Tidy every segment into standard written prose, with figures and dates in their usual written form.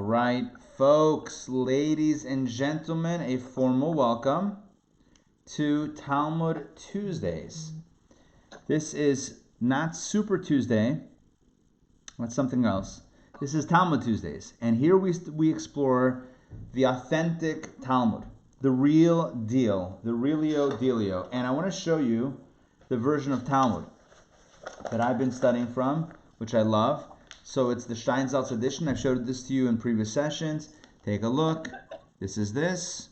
All right, folks, ladies and gentlemen, a formal welcome to Talmud Tuesdays. This is not Super Tuesday. That's something else. This is Talmud Tuesdays. And here we explore the authentic Talmud, the real deal, the realio dealio. And I want to show you the version of Talmud that I've been studying from, which I love. So it's the Steinsaltz edition. I've showed this to you in previous sessions. Take a look. This is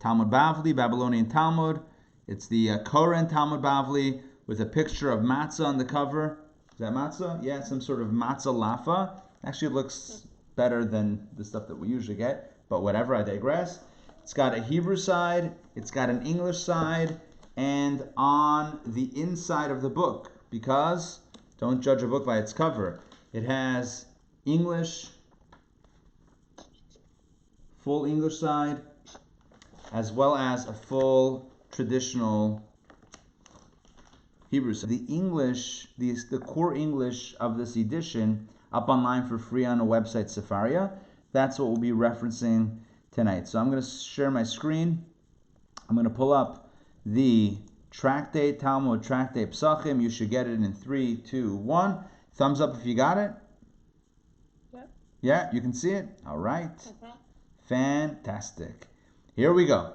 Talmud Bavli, Babylonian Talmud. It's the Koren Talmud Bavli with a picture of matzah on the cover. Is that matzah? Yeah, some sort of matzah lafa. Actually, it looks better than the stuff that we usually get, but whatever, I digress. It's got a Hebrew side, it's got an English side, and on the inside of the book, because don't judge a book by its cover, it has English, full English side, as well as a full traditional Hebrew side. The English, the core English of this edition, up online for free on a website, Sefaria. That's what we'll be referencing tonight. So I'm going to share my screen. I'm going to pull up the Tractate, Talmud, Tractate, Pesachim. You should get it in 3, 2, 1. Thumbs up if you got it. Yep. Yeah, you can see it? All right. Fantastic. Here we go.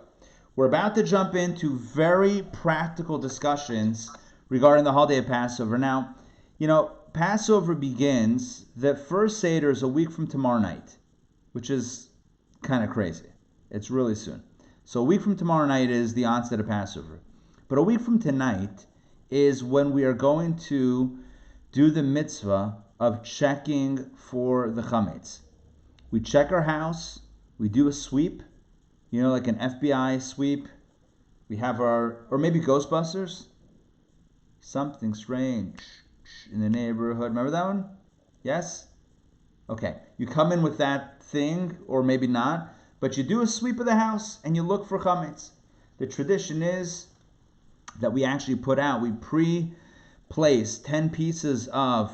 We're about to jump into very practical discussions regarding the holiday of Passover. Now, Passover begins, the first Seder is a week from tomorrow night, which is kind of crazy. It's really soon. So a week from tomorrow night is the onset of Passover. But a week from tonight is when we are going to do the mitzvah of checking for the chametz. We check our house, we do a sweep, like an FBI sweep. We have or maybe Ghostbusters. Something strange in the neighborhood. Remember that one? Yes? Okay. You come in with that thing, or maybe not, but you do a sweep of the house and you look for chametz. The tradition is that we actually we pre-place 10 pieces of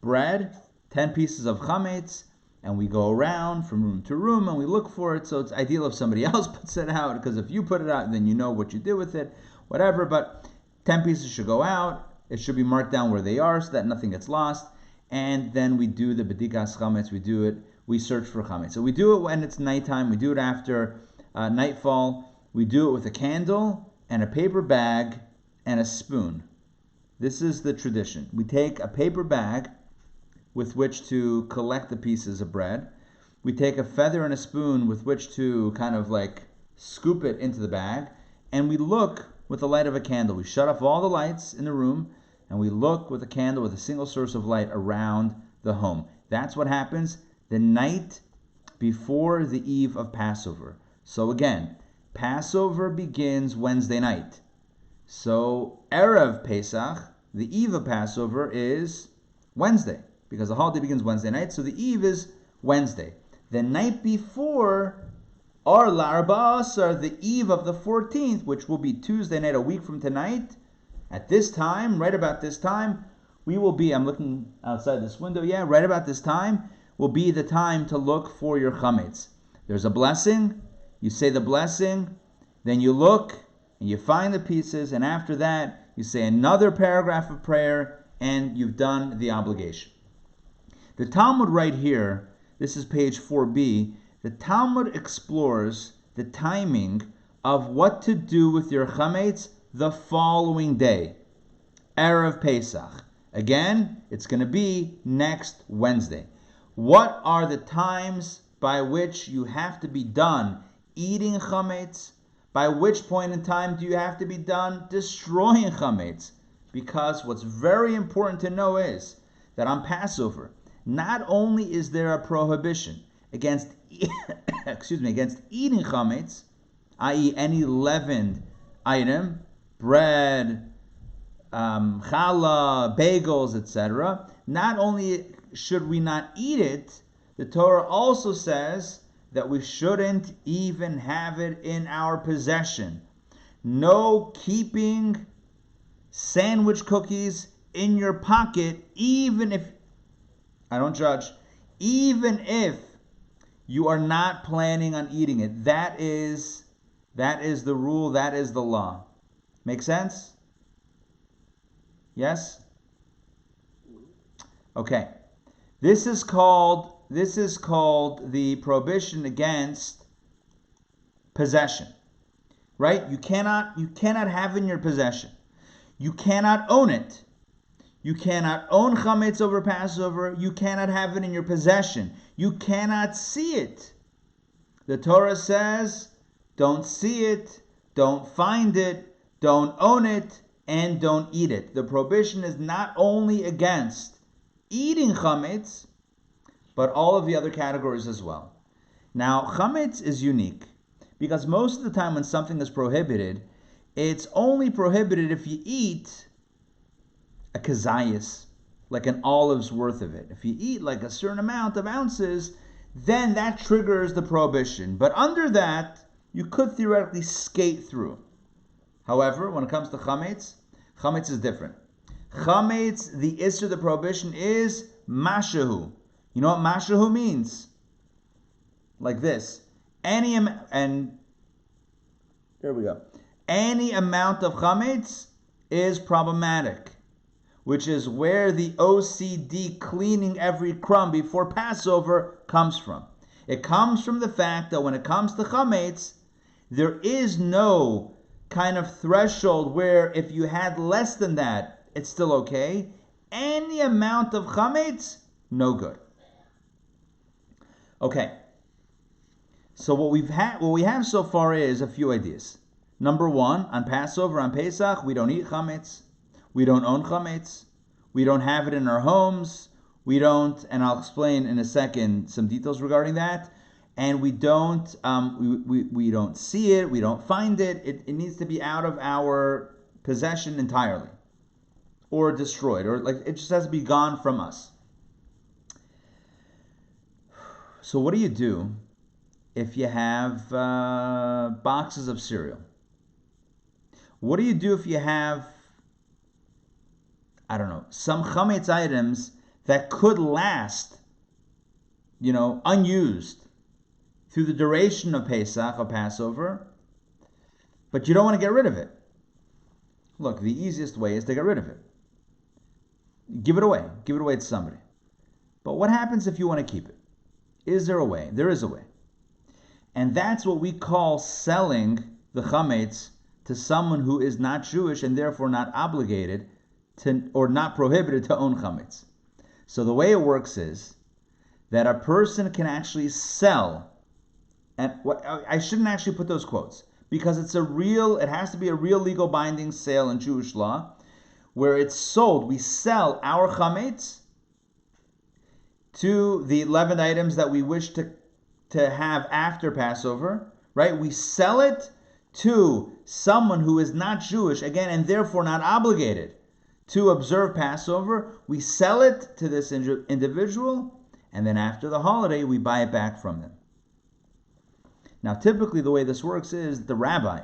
bread, 10 pieces of chametz, and we go around from room to room and we look for it. So it's ideal if somebody else puts it out, because if you put it out, then you know what you do with it, whatever. But 10 pieces should go out. It should be marked down where they are so that nothing gets lost. And then we do the bedikas chametz. We search for chametz. So we do it when it's nighttime. We do it after nightfall. We do it with a candle and a paper bag and a spoon. This is the tradition. We take a paper bag with which to collect the pieces of bread. We take a feather and a spoon with which to kind of like scoop it into the bag. And we look with the light of a candle. We shut off all the lights in the room and we look with a candle with a single source of light around the home. That's what happens the night before the eve of Passover. So again, Passover begins Wednesday night. So Erev Pesach, the eve of Passover, is Wednesday, because the holiday begins Wednesday night, so the eve is Wednesday. The night before, or L'Arba'asar, the eve of the 14th, which will be Tuesday night, a week from tonight, at this time, right about this time, we will be, I'm looking outside this window, right about this time, will be the time to look for your chametz. There's a blessing, you say the blessing, then you look, and you find the pieces, and after that, you say another paragraph of prayer, and you've done the obligation. The Talmud right here, this is page 4b, the Talmud explores the timing of what to do with your chametz the following day, Erev Pesach. Again, it's going to be next Wednesday. What are the times by which you have to be done eating chametz? By which point in time do you have to be done destroying chametz? Because what's very important to know is that on Passover, not only is there a prohibition against against eating chametz, i.e. any leavened item, bread, challah, bagels, etc. Not only should we not eat it, the Torah also says that we shouldn't even have it in our possession. No keeping sandwich cookies in your pocket, even if, I don't judge, even if You are not planning on eating it. That is the rule, that is the law. Make sense? Yes? Okay. This is called the prohibition against possession. Right? You cannot have it in your possession. You cannot own it. You cannot own chametz over Passover. You cannot have it in your possession. You cannot see it. The Torah says, don't see it, don't find it, don't own it, and don't eat it. The prohibition is not only against eating chametz, but all of the other categories as well. Now, chametz is unique because most of the time when something is prohibited, it's only prohibited if you eat a kazayas, like an olive's worth of it. If you eat like a certain amount of ounces, then that triggers the prohibition. But under that, you could theoretically skate through. However, when it comes to chametz, chametz is different. Chametz, the issur, the prohibition is mashahu. You know what mashahu means? Like this. Any amount of chametz is problematic, which is where the OCD cleaning every crumb before Passover comes from. It comes from the fact that when it comes to chametz, there is no kind of threshold where if you had less than that, it's still okay. Any amount of chametz, no good. Okay. So what we have so far is a few ideas. Number one, on Passover, on Pesach, we don't eat chametz. We don't own chametz. We don't have it in our homes. We don't, and I'll explain in a second some details regarding that. And we don't see it. We don't find it. It needs to be out of our possession entirely, or destroyed, or like it just has to be gone from us. So what do you do if you have boxes of cereal? What do you do if you have, I don't know, some chametz items that could last, unused through the duration of Pesach, of Passover, but you don't want to get rid of it? Look, the easiest way is to get rid of it. Give it away. Give it away to somebody. But what happens if you want to keep it? Is there a way? There is a way. And that's what we call selling the chametz to someone who is not Jewish and therefore not obligated to, or not prohibited to own chametz. So the way it works is that a person can actually sell, and I shouldn't actually put those quotes because it has to be a real legal binding sale in Jewish law where it's sold. We sell our chametz to the 11 items that we wish to have after Passover, right? We sell it to someone who is not Jewish, again, and therefore not obligated to observe Passover. We sell it to this individual, and then after the holiday, we buy it back from them. Now, typically the way this works is the rabbi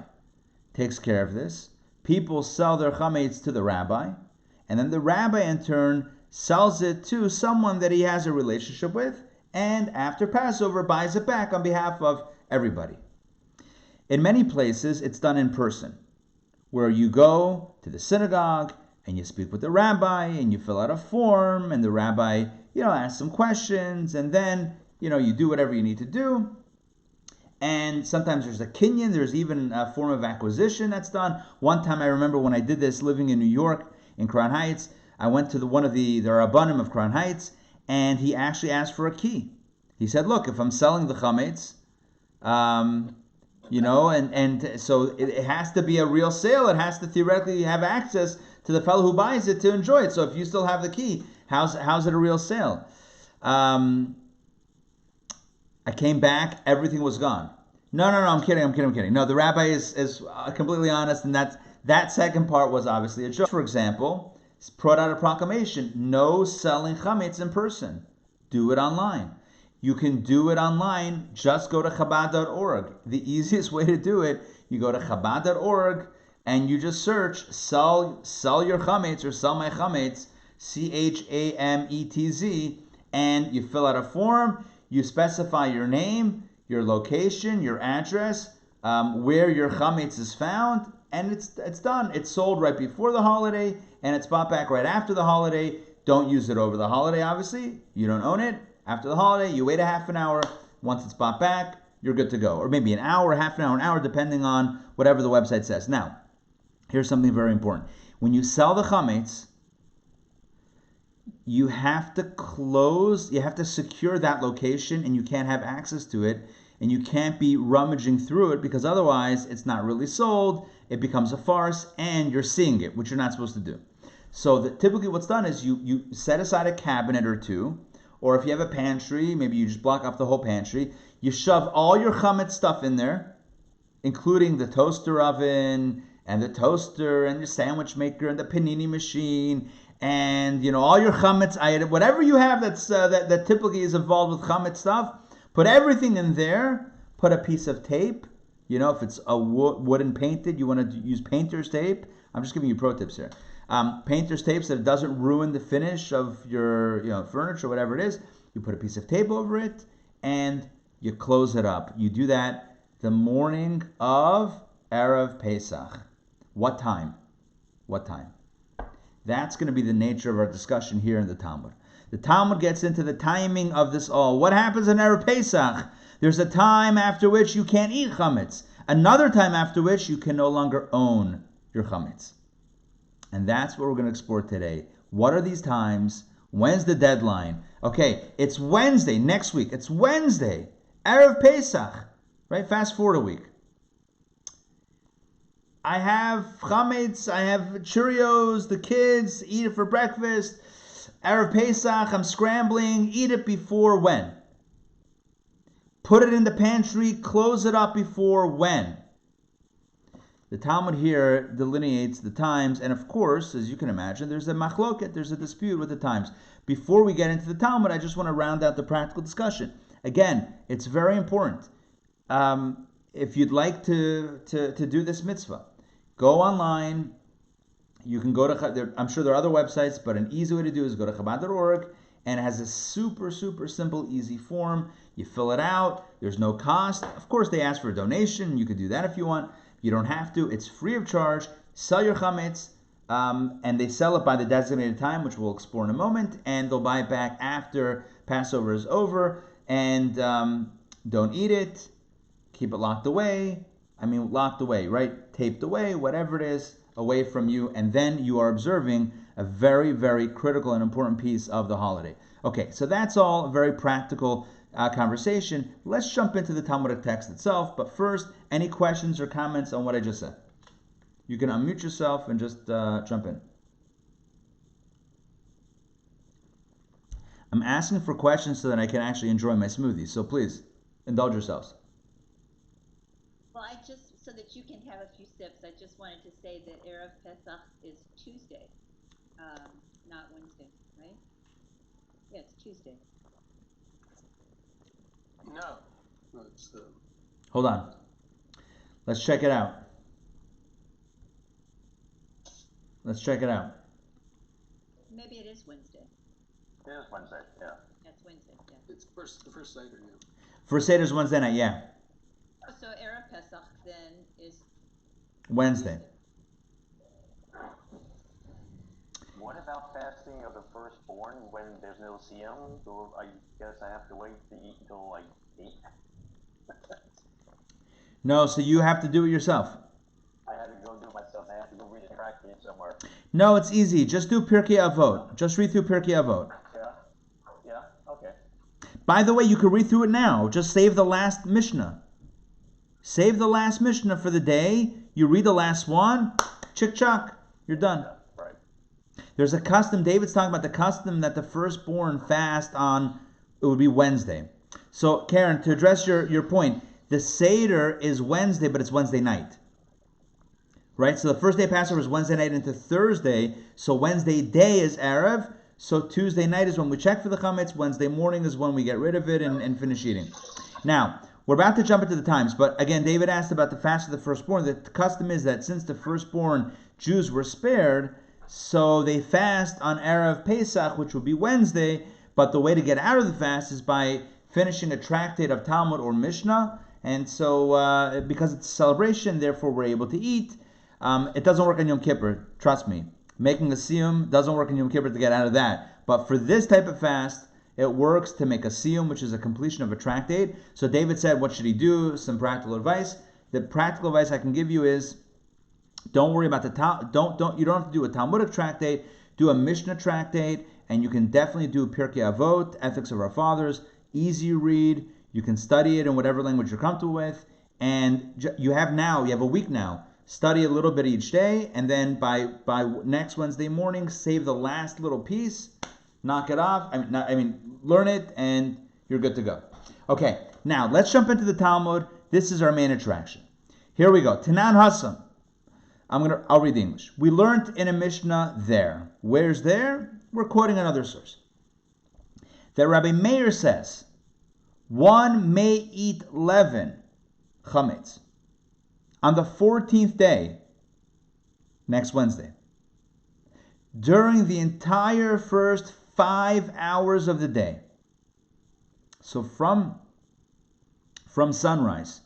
takes care of this. People sell their chametz to the rabbi, and then the rabbi in turn sells it to someone that he has a relationship with, and after Passover buys it back on behalf of everybody. In many places, it's done in person, where you go to the synagogue and you speak with the rabbi and you fill out a form, and the rabbi, asks some questions, and then, you do whatever you need to do. And sometimes there's a kinyan, there's even a form of acquisition that's done. One time I remember when I did this living in New York, in Crown Heights, I went to one of the rabbanim of Crown Heights, and he actually asked for a key. He said, look, if I'm selling the chametz, and so it has to be a real sale. It has to theoretically have access to the fellow who buys it to enjoy it. So if you still have the key, how's it a real sale? I came back, everything was gone. No, I'm kidding. No, the rabbi is completely honest, and that second part was obviously a joke. For example, put out a proclamation, no selling chametz in person. Do it online. You can do it online. Just go to Chabad.org. The easiest way to do it, you go to Chabad.org and you just search sell your chametz or sell my chametz, CHAMETZ, and you fill out a form. You specify your name, your location, your address, where your chametz is found, and it's done. It's sold right before the holiday, and it's bought back right after the holiday. Don't use it over the holiday, obviously. You don't own it. After the holiday, you wait a half an hour. Once it's bought back, you're good to go. Or maybe an hour, half an hour, depending on whatever the website says. Now, here's something very important. When you sell the chametz, you have to secure that location, and you can't have access to it, and you can't be rummaging through it, because otherwise it's not really sold, it becomes a farce, and you're seeing it, which you're not supposed to do. So typically what's done is you set aside a cabinet or two, or if you have a pantry, maybe you just block off the whole pantry, you shove all your chametz stuff in there, including the toaster oven, and the toaster, and your sandwich maker, and the panini machine, and all your chametz item, whatever you have that typically is involved with chametz stuff, put everything in there. Put a piece of tape. If it's a wooden painted, you want to use painter's tape. I'm just giving you pro tips here. Painter's tape, so that it doesn't ruin the finish of your furniture, whatever it is. You put a piece of tape over it, and you close it up. You do that the morning of Erev Pesach. What time? What time? That's going to be the nature of our discussion here in the Talmud. The Talmud gets into the timing of this all. What happens in Erev Pesach? There's a time after which you can't eat chametz. Another time after which you can no longer own your chametz. And that's what we're going to explore today. What are these times? When's the deadline? Okay, it's Wednesday next week. It's Wednesday. Erev Pesach. Right? Fast forward a week. I have chametz, I have Cheerios, the kids eat it for breakfast. Erev Pesach, I'm scrambling. Eat it before when? Put it in the pantry, close it up before when? The Talmud here delineates the times, and of course, as you can imagine, there's a machloket, there's a dispute with the times. Before we get into the Talmud, I just want to round out the practical discussion. Again, it's very important. If you'd like to do this mitzvah, go online. You can go to, I'm sure there are other websites, but an easy way to do is go to Chabad.org, and it has a super, super simple, easy form. You fill it out. There's no cost. Of course, they ask for a donation. You could do that if you want. You don't have to. It's free of charge. Sell your chametz, and they sell it by the designated time, which we'll explore in a moment, and they'll buy it back after Passover is over. And don't eat it. Keep it locked away. Locked away, right? Taped away, whatever it is, away from you, and then you are observing a very, very critical and important piece of the holiday. Okay, so that's all a very practical conversation. Let's jump into the Talmudic text itself, but first, any questions or comments on what I just said? You can unmute yourself and just jump in. I'm asking for questions so that I can actually enjoy my smoothie, so please, indulge yourselves. Well, so that you can have a few sips, I just wanted to say that Erev Pesach is Tuesday, not Wednesday, right? Yeah, it's Tuesday. No, it's Hold on. Let's check it out. Maybe it is Wednesday. It is Wednesday, yeah. That's Wednesday, yeah. It's the first Seder, yeah. First Seder is Wednesday night, yeah. Oh, so Erev Pesach then is Wednesday. What about fasting of the firstborn when there's no siyum? So I guess I have to wait to eat until like 8. No, so you have to do it yourself. I had to go do it myself. I have to go read a tractate somewhere. No, it's easy. Just do Pirkei Avot. Just read through Pirkei Avot. Yeah, okay. By the way, you can read through it now. Just save the last Mishnah. Save the last Mishnah for the day. You read the last one. Chick-chock. You're done. Yeah, right. There's a custom. David's talking about the custom that the firstborn fast on, it would be Wednesday. So, Karen, to address your point, the Seder is Wednesday, but it's Wednesday night. Right? So the first day of Passover is Wednesday night into Thursday. So Wednesday day is Erev. So Tuesday night is when we check for the chametz. Wednesday morning is when we get rid of it and finish eating. Now, we're about to jump into the times. But again, David asked about the fast of the firstborn. The custom is that since the firstborn Jews were spared, so they fast on Erev Pesach, which would be Wednesday. But the way to get out of the fast is by finishing a tractate of Talmud or Mishnah, and so because it's a celebration, therefore we're able to eat. It doesn't work on Yom Kippur, trust me. Making a siyum doesn't work on Yom Kippur to get out of that. But for this type of fast, it works to make a siyum, which is a completion of a tractate. So David said, what should he do? Some practical advice. The practical advice I can give you is, don't worry about you don't have to do a Talmudic tractate. Do a Mishnah tractate, and you can definitely do Pirkei Avot, Ethics of Our Fathers. Easy read. You can study it in whatever language you're comfortable with, and you have a week now. Study a little bit each day, and then by next Wednesday morning, save the last little piece, knock it off. Learn it, and you're good to go. Okay, now let's jump into the Talmud. This is our main attraction. Here we go. Tanan Hassam. I'll read the English. We learned in a Mishnah there. Where's there? We're quoting another source. That Rabbi Meir says, one may eat leaven, chametz, on the 14th day, next Wednesday, during the entire first 5 hours of the day. So from sunrise,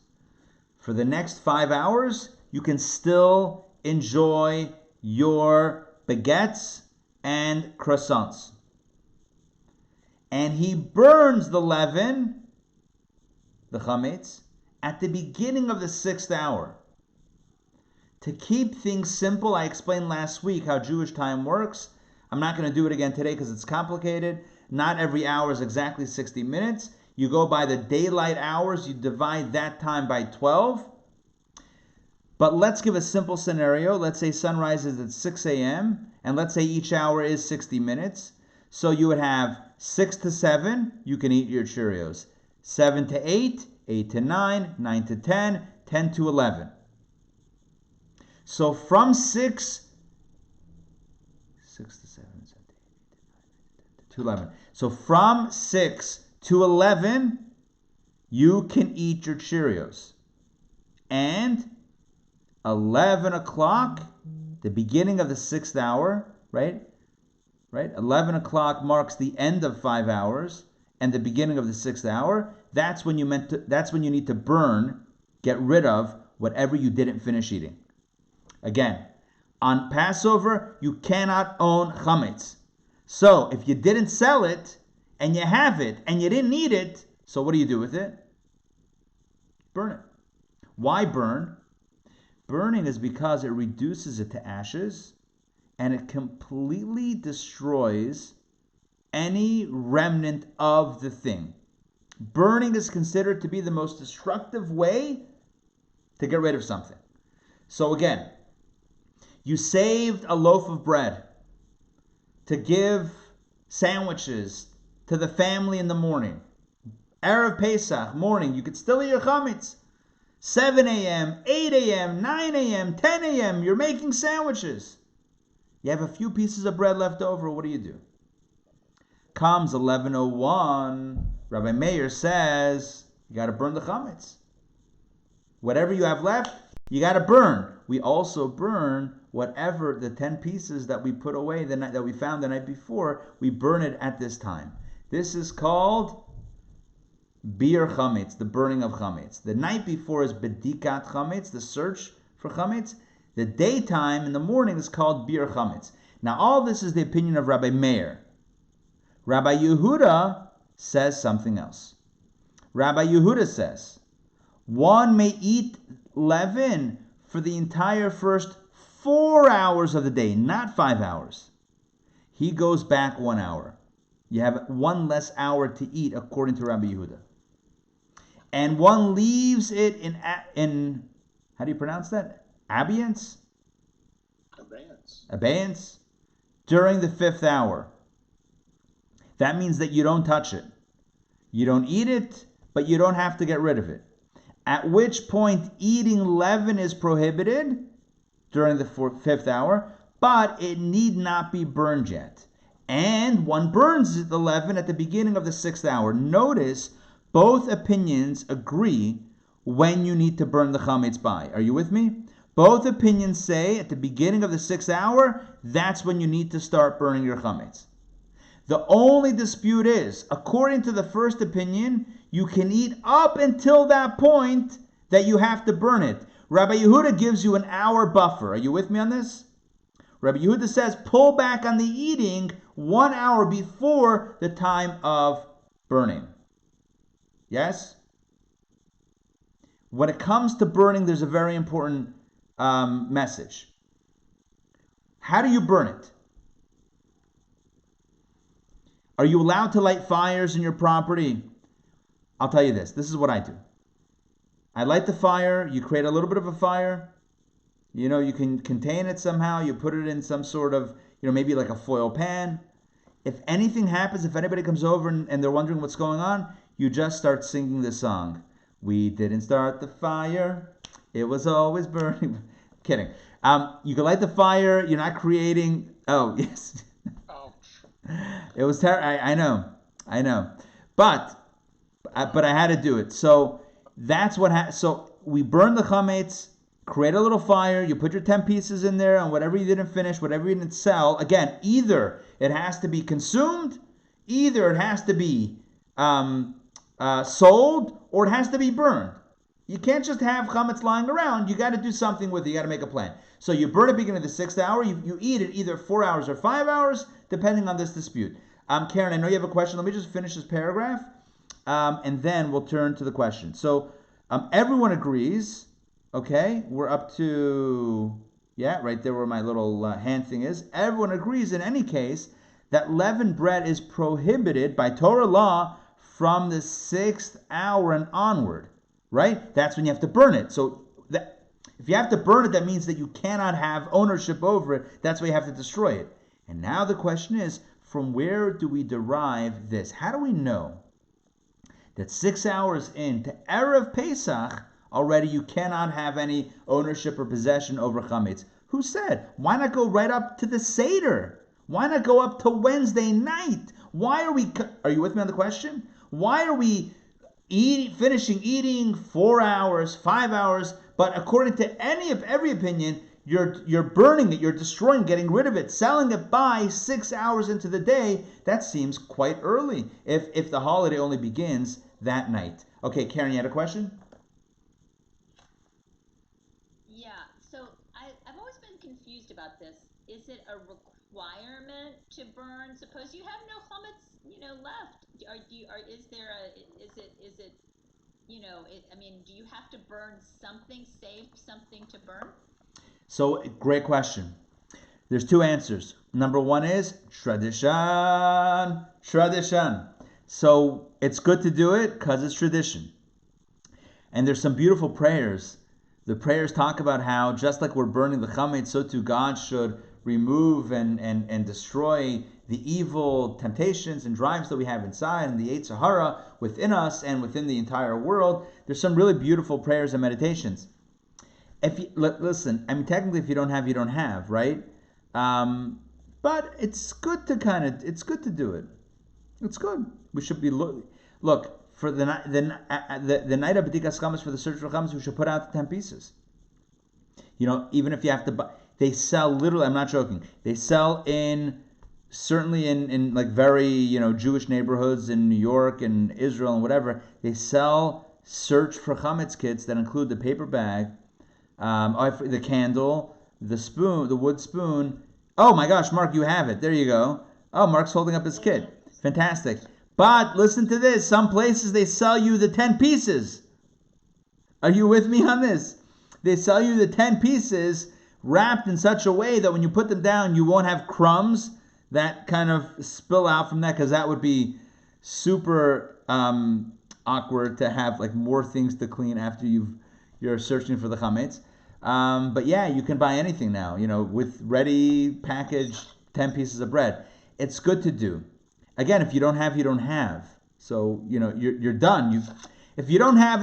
for the next 5 hours, you can still enjoy your baguettes and croissants. And he burns the leaven, the chametz, at the beginning of the 6th hour. To keep things simple, I explained last week how Jewish time works. I'm not going to do it again today because it's complicated. Not every hour is exactly 60 minutes. You go by the daylight hours, you divide that time by 12. But let's give a simple scenario. Let's say sunrise is at 6 a.m. and let's say each hour is 60 minutes. So you would have 6 to 7, you can eat your Cheerios. 7 to 8, 8 to 9, 9 to 10, 10 to 11. So from 6 to 7, to 11. So from 6 to 11, you can eat your Cheerios. And 11 o'clock, the beginning of the 6th hour, right? 11 o'clock marks the end of 5 hours and the beginning of the 6th hour. That's when you need to burn, get rid of whatever you didn't finish eating. Again, on Passover, you cannot own chametz. So if you didn't sell it and you have it and you didn't eat it, so what do you do with it? Burn it. Why burn? Burning is because it reduces it to ashes and it completely destroys any remnant of the thing. Burning is considered to be the most destructive way to get rid of something. So again, you saved a loaf of bread to give sandwiches to the family in the morning. Erev Pesach, morning, you could still eat your chametz. 7 a.m., 8 a.m., 9 a.m., 10 a.m., you're making sandwiches. You have a few pieces of bread left over, what do? Comes 11:01, Rabbi Meir says, you got to burn the chametz. Whatever you have left, you got to burn. We also burn whatever the 10 pieces that we put away that we found the night before, we burn it at this time. This is called Bir chametz, the burning of chametz. The night before is bedikat chametz, the search for chametz. The daytime in the morning is called Bir chametz. Now all this is the opinion of Rabbi Meir. Rabbi Yehuda says something else. Rabbi Yehuda says, one may eat leaven for the entire first 4 hours of the day, not 5 hours. He goes back 1 hour. You have 1 less hour to eat according to Rabbi Yehuda. And one leaves it in how do you pronounce that? Abeyance? Abeyance. During the 5th hour. That means that you don't touch it. You don't eat it, but you don't have to get rid of it. At which point eating leaven is prohibited during the 5th hour, but it need not be burned yet. And one burns the leaven at the beginning of the 6th hour. Notice both opinions agree when you need to burn the chametz by. Are you with me? Both opinions say at the beginning of the 6th hour, that's when you need to start burning your chametz. The only dispute is, according to the first opinion, You can eat up until that point that you have to burn it. Rabbi Yehuda gives you an hour buffer. Are you with me on this? Rabbi Yehuda says pull back on the eating 1 hour before the time of burning. Yes? When it comes to burning, there's a very important message. How do you burn it? Are you allowed to light fires in your property? I'll tell you this. This is what I do. I light the fire. You create a little bit of a fire. You can contain it somehow. You put it in some sort of, maybe like a foil pan. If anything happens, if anybody comes over and they're wondering what's going on, you just start singing the song. We didn't start the fire. It was always burning. Kidding. You can light the fire. You're not creating. Oh, yes. It was terrible. I know. But I had to do it. So that's what So we burn the chametz, create a little fire. You put your 10 pieces in there, and whatever you didn't finish, whatever you didn't sell. Again, either it has to be consumed, either it has to be sold, or it has to be burned. You can't just have chametz lying around. You got to do something with it. You got to make a plan. So you burn it beginning of the 6th hour. You eat it either 4 hours or 5 hours, depending on this dispute. Karen, I know you have a question. Let me just finish this paragraph, and then we'll turn to the question. So everyone agrees. Okay, we're up to, right there where my little hand thing is. Everyone agrees in any case that leavened bread is prohibited by Torah law from the 6th hour and onward, right? That's when you have to burn it. So if you have to burn it, that means that you cannot have ownership over it. That's why you have to destroy it. And now the question is, from where do we derive this? How do we know that 6 hours into Erev Pesach, already you cannot have any ownership or possession over chametz? Who said? Why not go right up to the Seder? Why not go up to Wednesday night? Are you with me on the question? Why are we finishing eating 4 hours, 5 hours, but according to every opinion, you're burning it, you're destroying, getting rid of it, selling it by 6 hours into the day? That seems quite early if the holiday only begins that night. Okay, Karen, you had a question? Yeah, so I've always been confused about this. Is it a requirement to burn? Suppose you have no chametz, left. Do you have to burn something, save something to burn? So, great question. There's two answers. Number one is tradition. So, it's good to do it because it's tradition. And there's some beautiful prayers. The prayers talk about how, just like we're burning the chametz, so too God should remove and destroy the evil temptations and drives that we have inside, and the Yetzer Hara within us and within the entire world. There's some really beautiful prayers and meditations. Listen, technically if you don't have, you don't have, right? But it's good to do it. It's good. We should be, look, for the night of B'dikas Chametz, for the search for Chametz, we should put out the 10 pieces. Even if you have to buy, they sell literally, I'm not joking, they sell certainly in like very, Jewish neighborhoods in New York and Israel and whatever, they sell search for Chametz kits that include the paper bag, the candle, the spoon, the wood spoon. Oh my gosh, Mark, you have it. There you go. Oh, Mark's holding up his kit. Fantastic. But listen to this. Some places they sell you the 10 pieces. Are you with me on this? They sell you the 10 pieces wrapped in such a way that when you put them down, you won't have crumbs that kind of spill out from that, because that would be super awkward to have like more things to clean after you're searching for the chametz. But yeah, you can buy anything now, with ready packaged 10 pieces of bread. It's good to do. Again, if you don't have, you don't have. So, you're done. If you don't have,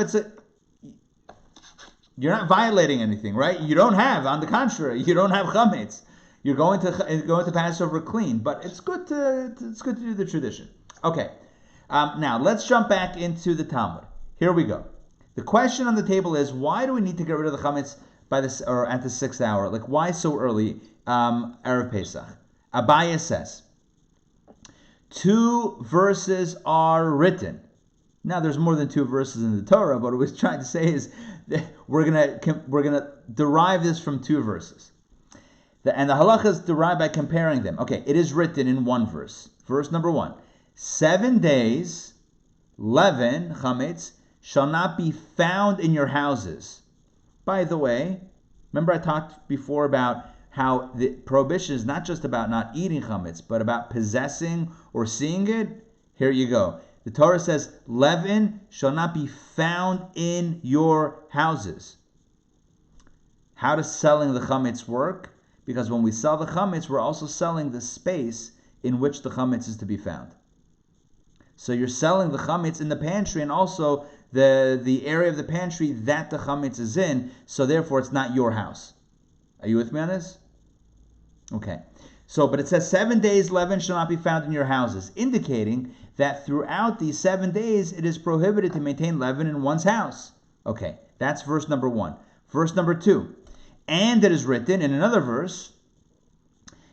you're not violating anything, right? You don't have, on the contrary, you don't have chametz. You're going to Passover clean, but it's good to do the tradition. Okay, now let's jump back into the Talmud. Here we go. The question on the table is, why do we need to get rid of the chametz at the 6th hour? Like, why so early? Erev Pesach. Abaye says, 2 verses are written. Now, there's more than 2 verses in the Torah, but what we're trying to say is that we're gonna derive this from 2 verses. And the halacha is derived by comparing them. Okay, it is written in one verse. Verse number 1. 7 days, leaven, chametz, shall not be found in your houses. By the way, remember I talked before about how the prohibition is not just about not eating chametz, but about possessing or seeing it? Here you go. The Torah says, leaven shall not be found in your houses. How does selling the chametz work? Because when we sell the chametz, we're also selling the space in which the chametz is to be found. So you're selling the chametz in the pantry and also the area of the pantry that the chametz is in, so therefore it's not your house. Are you with me on this? Okay. So, but it says 7 days leaven shall not be found in your houses, indicating that throughout these 7 days it is prohibited to maintain leaven in one's house. Okay, that's verse number 1. Verse number 2. And it is written in another verse,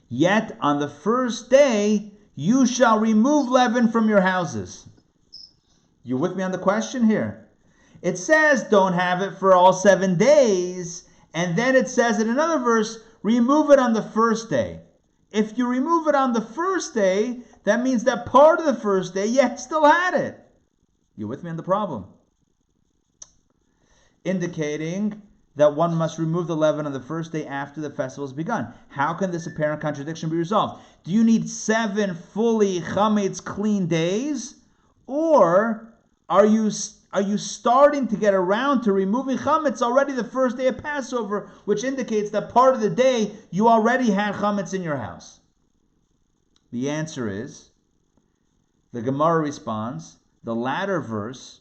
yet on the first day you shall remove leaven from your houses. You with me on the question here? It says don't have it for all 7 days, and then it says in another verse, remove it on the first day. If you remove it on the first day, that means that part of the first day you still had it. You with me on the problem? Indicating that one must remove the leaven on the first day after the festival has begun. How can this apparent contradiction be resolved? Do you need 7 fully chametz clean days? Or are you starting to get around to removing chametz already the first day of Passover, which indicates that part of the day you already had chametz in your house? The answer is, the Gemara responds, the latter verse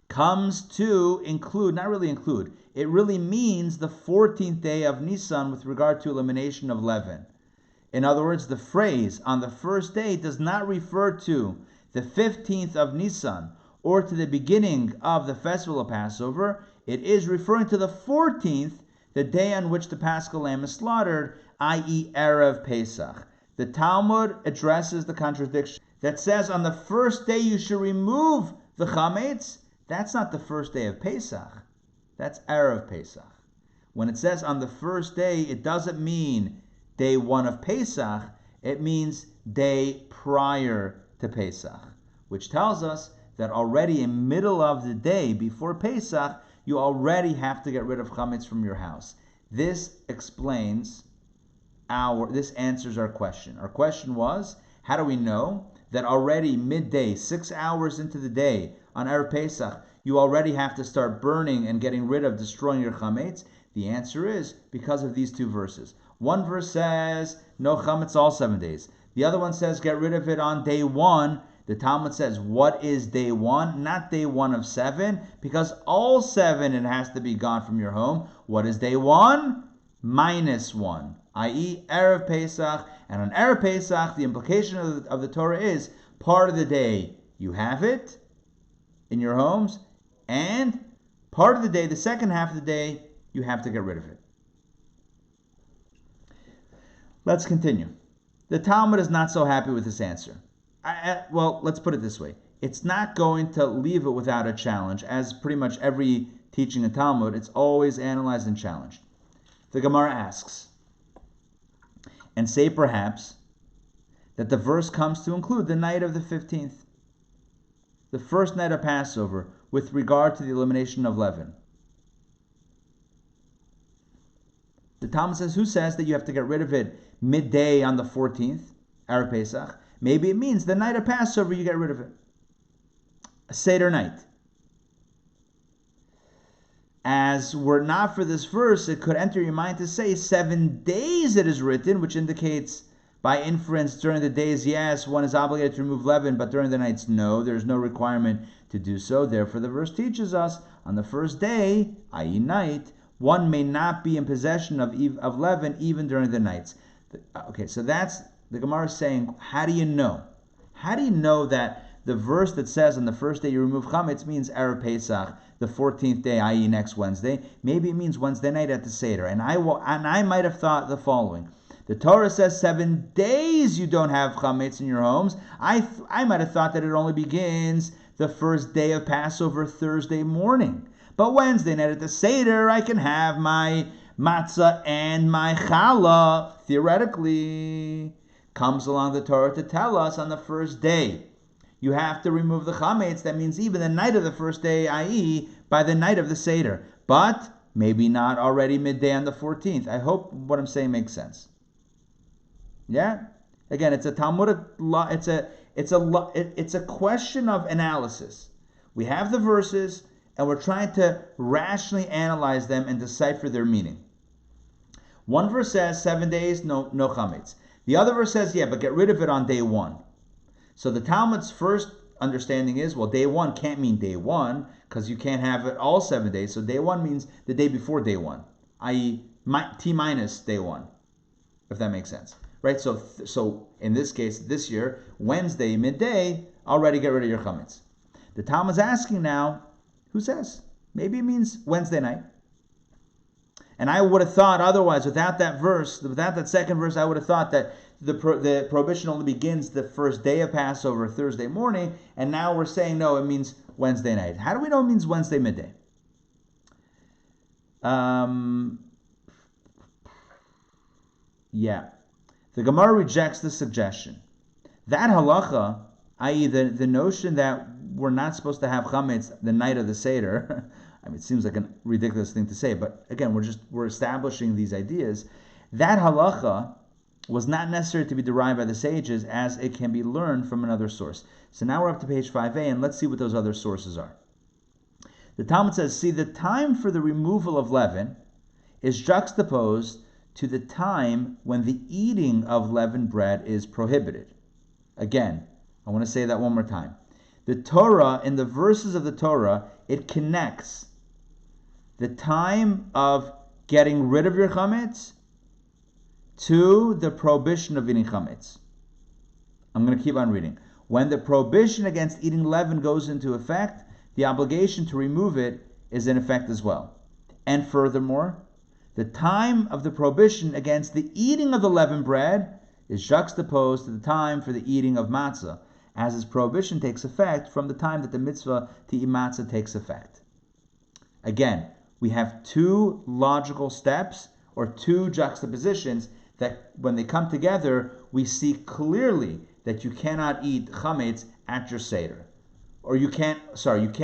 comes to include, not really include, it really means the 14th day of Nisan with regard to elimination of leaven. In other words, the phrase on the first day does not refer to the 15th of Nisan or to the beginning of the festival of Passover. It is referring to the 14th, the day on which the Paschal lamb is slaughtered, i.e. Erev Pesach. The Talmud addresses the contradiction that says on the first day you should remove the chametz. That's not the first day of Pesach. That's Erev Pesach. When it says on the first day, it doesn't mean day 1 of Pesach. It means day prior to Pesach, which tells us that already in middle of the day before Pesach, you already have to get rid of chametz from your house. This answers our question. Our question was, how do we know that already midday, 6 hours into the day, on Erev Pesach, you already have to start burning and getting rid of, destroying your chametz? The answer is because of these 2 verses. One verse says, no chametz all 7 days. The other one says, get rid of it on day 1. The Talmud says, what is day 1? Not day 1 of 7, because all 7 it has to be gone from your home. What is day 1? -1, i.e. Erev Pesach. And on Erev Pesach, the implication of the Torah is part of the day you have it in your homes, and part of the day, the second half of the day, you have to get rid of it. Let's continue. The Talmud is not so happy with this answer. Well, let's put it this way. It's not going to leave it without a challenge, as pretty much every teaching in Talmud, it's always analyzed and challenged. The Gemara asks, and say perhaps that the verse comes to include the night of the 15th, the first night of Passover, with regard to the elimination of leaven. The Talmud says, who says that you have to get rid of it midday on the 14th, Erev Pesach? Maybe it means the night of Passover you get rid of it. A Seder night. As were it not for this verse, it could enter your mind to say 7 days it is written, which indicates by inference during the days, yes, one is obligated to remove leaven, but during the nights, no, there is no requirement to do so. Therefore, the verse teaches us on the first day, i.e. night, one may not be in possession of leaven even during the nights. Okay, so that's the Gemara saying, how do you know? How do you know that the verse that says on the first day you remove chametz means Erev Pesach, the 14th day, i.e. next Wednesday? Maybe it means Wednesday night at the Seder. And I might have thought the following, The Torah says 7 days you don't have chametz in your homes. I might have thought that it only begins the first day of Passover, Thursday morning. But Wednesday night at the Seder, I can have my matzah and my challah. Theoretically, comes along the Torah to tell us on the first day you have to remove the chametz. That means even the night of the first day, i.e., by the night of the Seder. But maybe not already midday on the 14th. I hope what I'm saying makes sense. Yeah? Again, it's a Talmudic law. It's a question of analysis. We have the verses, and we're trying to rationally analyze them and decipher their meaning. One verse says 7 days, no chametz. The other verse says, yeah, but get rid of it on day one. So the Talmud's first understanding is, well, day one can't mean day one, because you can't have it all 7 days. So day one means the day before day one, i.e. T minus day one, if that makes sense. Right? So in this case, this year, Wednesday, midday, already get rid of your chametz. The Talmud's asking now, who says? Maybe it means Wednesday night. And I would have thought otherwise, without that second verse, I would have thought that the prohibition only begins the first day of Passover, Thursday morning, and now we're saying, no, it means Wednesday night. How do we know it means Wednesday midday? Yeah. The Gemara rejects the suggestion. That halacha, i.e. the notion that we're not supposed to have chametz the night of the Seder, I mean, it seems like a ridiculous thing to say, but again, we're establishing these ideas. That halacha was not necessary to be derived by the sages, as it can be learned from another source. So now we're up to page 5a, and let's see what those other sources are. The Talmud says, see, the time for the removal of leaven is juxtaposed to the time when the eating of leavened bread is prohibited. Again, I want to say that one more time. The Torah, in the verses of the Torah, it connects the time of getting rid of your chametz to the prohibition of eating chametz. I'm going to keep on reading. When the prohibition against eating leaven goes into effect, the obligation to remove it is in effect as well. And furthermore, the time of the prohibition against the eating of the leavened bread is juxtaposed to the time for the eating of matzah, as its prohibition takes effect from the time that the mitzvah to eat matzah takes effect. Again, we have two logical steps or two juxtapositions that when they come together, we see clearly that you cannot eat chametz at your Seder. Or you can't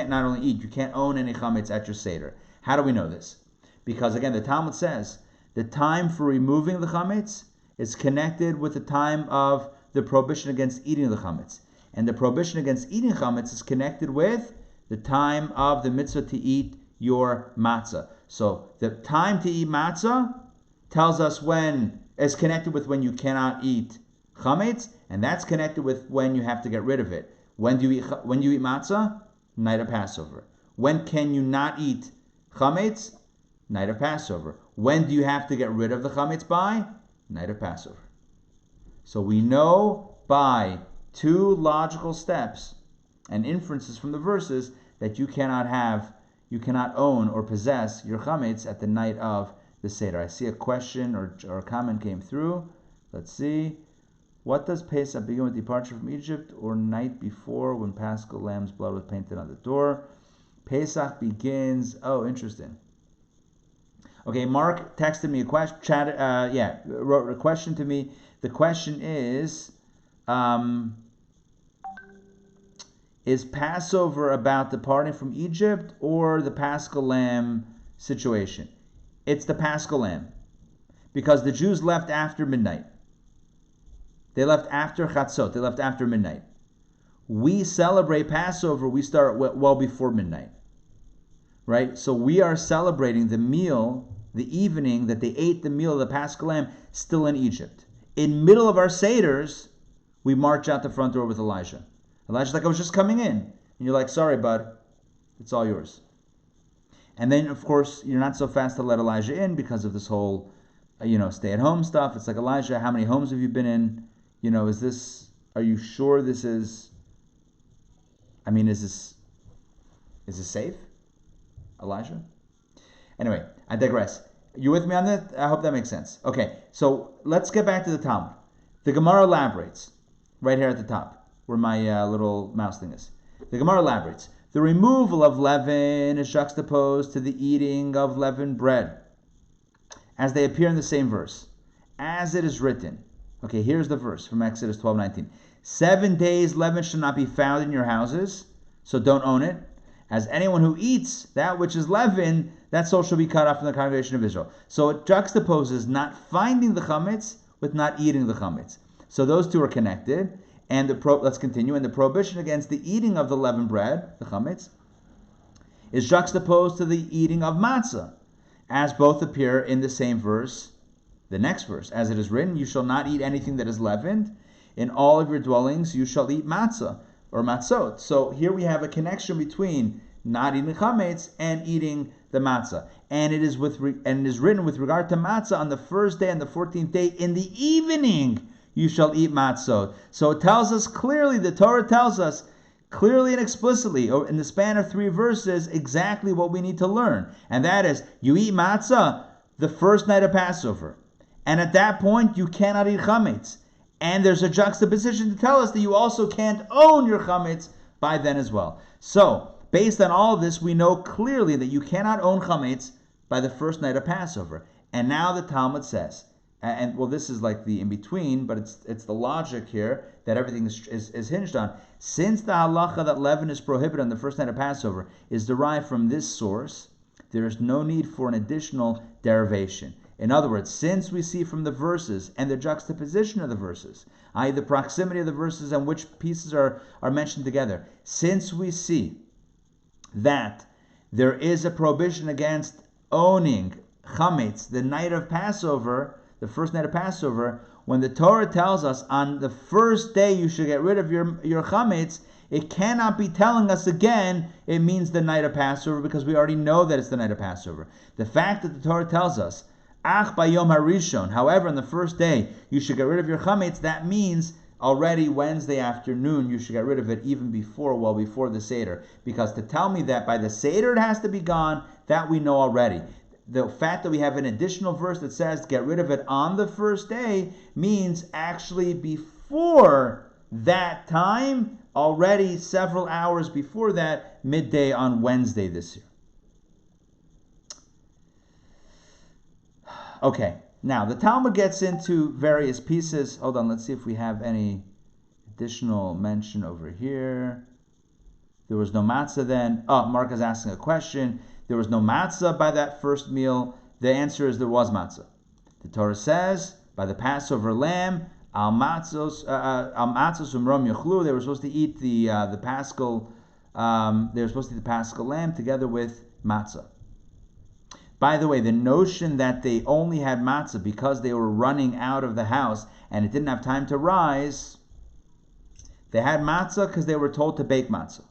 not only eat, you can't own any chametz at your Seder. How do we know this? Because again, the Talmud says the time for removing the chametz is connected with the time of the prohibition against eating the chametz. And the prohibition against eating chametz is connected with the time of the mitzvah to eat your matzah. So the time to eat matzah tells us is connected with when you cannot eat chametz, and that's connected with when you have to get rid of it. When do you eat matzah? Night of Passover. When can you not eat chametz? Night of Passover. When do you have to get rid of the chametz by? Night of Passover. So we know by two logical steps and inferences from the verses that you cannot own or possess your chametz at the night of the Seder. I see a question or a comment came through. Let's see. What does Pesach begin with departure from Egypt or night before when Paschal lamb's blood was painted on the door? Pesach begins. Oh, interesting. Okay, Mark texted me a question. Wrote a question to me. The question is Passover about departing from Egypt or the Paschal lamb situation? It's the Paschal lamb, because the Jews left after midnight. They left after Chatzot. They left after midnight. We celebrate Passover. We start well before midnight, right? So we are celebrating the meal, the evening that they ate the meal of the Paschal lamb, still in Egypt. In middle of our Seders, we march out the front door with Elijah. Elijah's like, I was just coming in. And you're like, sorry, bud, it's all yours. And then, of course, you're not so fast to let Elijah in because of this whole, stay-at-home stuff. It's like, Elijah, how many homes have you been in? Are you sure this is, is this safe, Elijah? Anyway, I digress. You with me on that? I hope that makes sense. Okay, so let's get back to the Talmud. The Gemara elaborates right here at the top, where my little mouse thing is. The Gemara elaborates. The removal of leaven is juxtaposed to the eating of leavened bread, as they appear in the same verse. As it is written. Okay, here's the verse from Exodus 12:19. 7 days leaven shall not be found in your houses, so don't own it. As anyone who eats that which is leavened, that soul shall be cut off from the congregation of Israel. So it juxtaposes not finding the chametz with not eating the chametz. So those two are connected. And let's continue. And the prohibition against the eating of the leavened bread, the chametz, is juxtaposed to the eating of matzah, as both appear in the same verse, the next verse. As it is written, you shall not eat anything that is leavened. In all of your dwellings you shall eat matzah, or matzot. So here we have a connection between not eating chametz and eating the matzah. And it is written with regard to matzah on the first day and the 14th day in the evening you shall eat matzot. So it tells us clearly, the Torah tells us clearly and explicitly in the span of 3 verses exactly what we need to learn. And that is, you eat matzah the first night of Passover. And at that point you cannot eat chametz. And there's a juxtaposition to tell us that you also can't own your chametz by then as well. So, based on all of this, we know clearly that you cannot own chametz by the first night of Passover. And now the Talmud says, and well, this is like the in-between, but it's the logic here that everything is hinged on. Since the halacha that leaven is prohibited on the first night of Passover is derived from this source, there is no need for an additional derivation. In other words, since we see from the verses and the juxtaposition of the verses, i.e. the proximity of the verses and which pieces are mentioned together, since we see that there is a prohibition against owning chametz the night of Passover, the first night of Passover, when the Torah tells us on the first day you should get rid of your chametz, it cannot be telling us again it means the night of Passover, because we already know that it's the night of Passover. The fact that the Torah tells us Ach bayom harishon, however, on the first day you should get rid of your chametz, that means already Wednesday afternoon you should get rid of it even before the Seder. Because to tell me that by the Seder it has to be gone, that we know already. The fact that we have an additional verse that says get rid of it on the first day means actually before that time, already several hours before that, midday on Wednesday this year. Okay, now the Talmud gets into various pieces. Hold on, let's see if we have any additional mention over here. There was no matzah then. Oh, Mark is asking a question. There was no matzah by that first meal. The answer is there was matzah. The Torah says, by the Passover lamb, al matzos umrom yochlu. They were supposed to eat the paschal. They were supposed to eat the paschal lamb together with matzah. By the way, the notion that they only had matzah because they were running out of the house and it didn't have time to rise, they had matzah because they were told to bake matzah.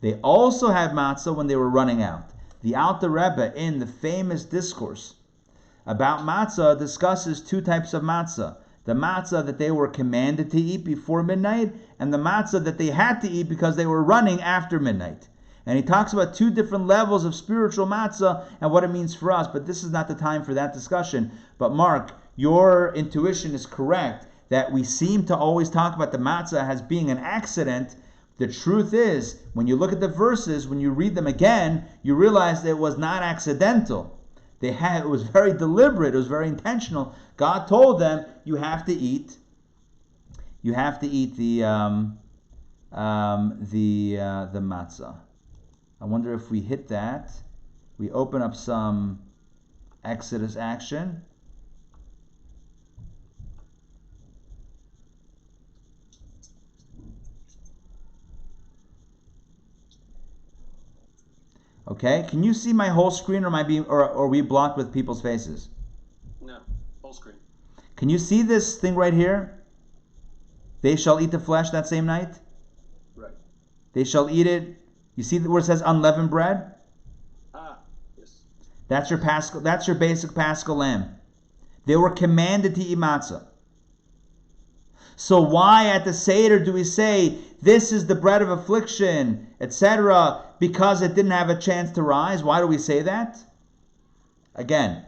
They also had matzah when they were running out. The Alter Rebbe, in the famous discourse about matzah, discusses 2 types of matzah. The matzah that they were commanded to eat before midnight, and the matzah that they had to eat because they were running after midnight. And he talks about 2 different levels of spiritual matzah and what it means for us. But this is not the time for that discussion. But Mark, your intuition is correct that we seem to always talk about the matzah as being an accident. The truth is, when you look at the verses, when you read them again, you realize that it was not accidental. It was very deliberate. It was very intentional. God told them, you have to eat the matzah. I wonder if we hit that, we open up some Exodus action. Okay, can you see my whole screen, or are we blocked with people's faces? No, full screen. Can you see this thing right here? They shall eat the flesh that same night? Right. They shall eat it. You see where it says unleavened bread? Yes. That's your paschal. That's your basic paschal lamb. They were commanded to eat matzah. So why at the Seder do we say this is the bread of affliction, etc., because it didn't have a chance to rise? Why do we say that? Again,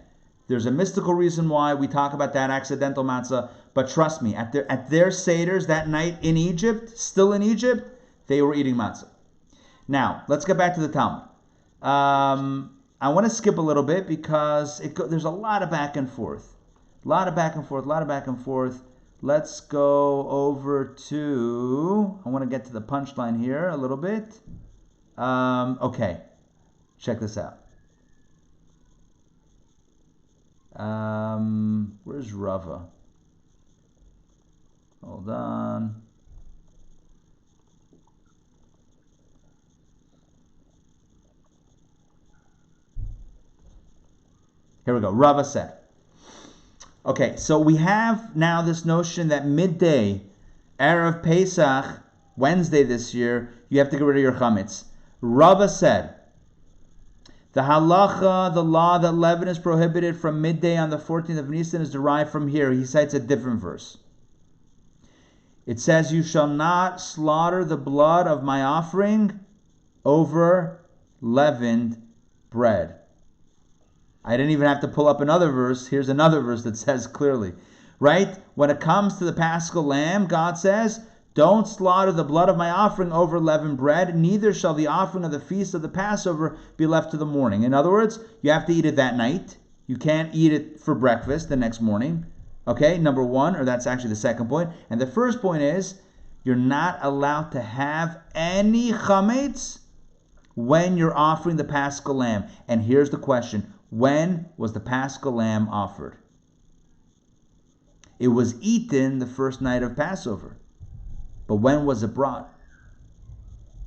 There's a mystical reason why we talk about that accidental matzah, but trust me, at their seders that night in Egypt, still in Egypt, they were eating matzah. Now, let's get back to the Talmud. I want to skip a little bit because there's a lot of back and forth. A lot of back and forth. Let's go over to, I want to get to the punchline here a little bit. Okay, check this out. Where's Rava? Hold on. Here we go. Rava said. Okay, so we have now this notion that midday, Erev Pesach, Wednesday this year, you have to get rid of your chametz. Rava said, the halacha, the law that leaven is prohibited from midday on the 14th of Nisan is derived from here. He cites a different verse. It says, you shall not slaughter the blood of my offering over leavened bread. I didn't even have to pull up another verse. Here's another verse that says clearly, right? When it comes to the Paschal lamb, God says, don't slaughter the blood of my offering over leavened bread, neither shall the offering of the feast of the Passover be left to the morning. In other words, you have to eat it that night. You can't eat it for breakfast the next morning. Okay, number one, or that's actually the second point. And the first point is, you're not allowed to have any chametz when you're offering the Paschal lamb. And here's the question. When was the Paschal lamb offered? It was eaten the first night of Passover. But when was it brought?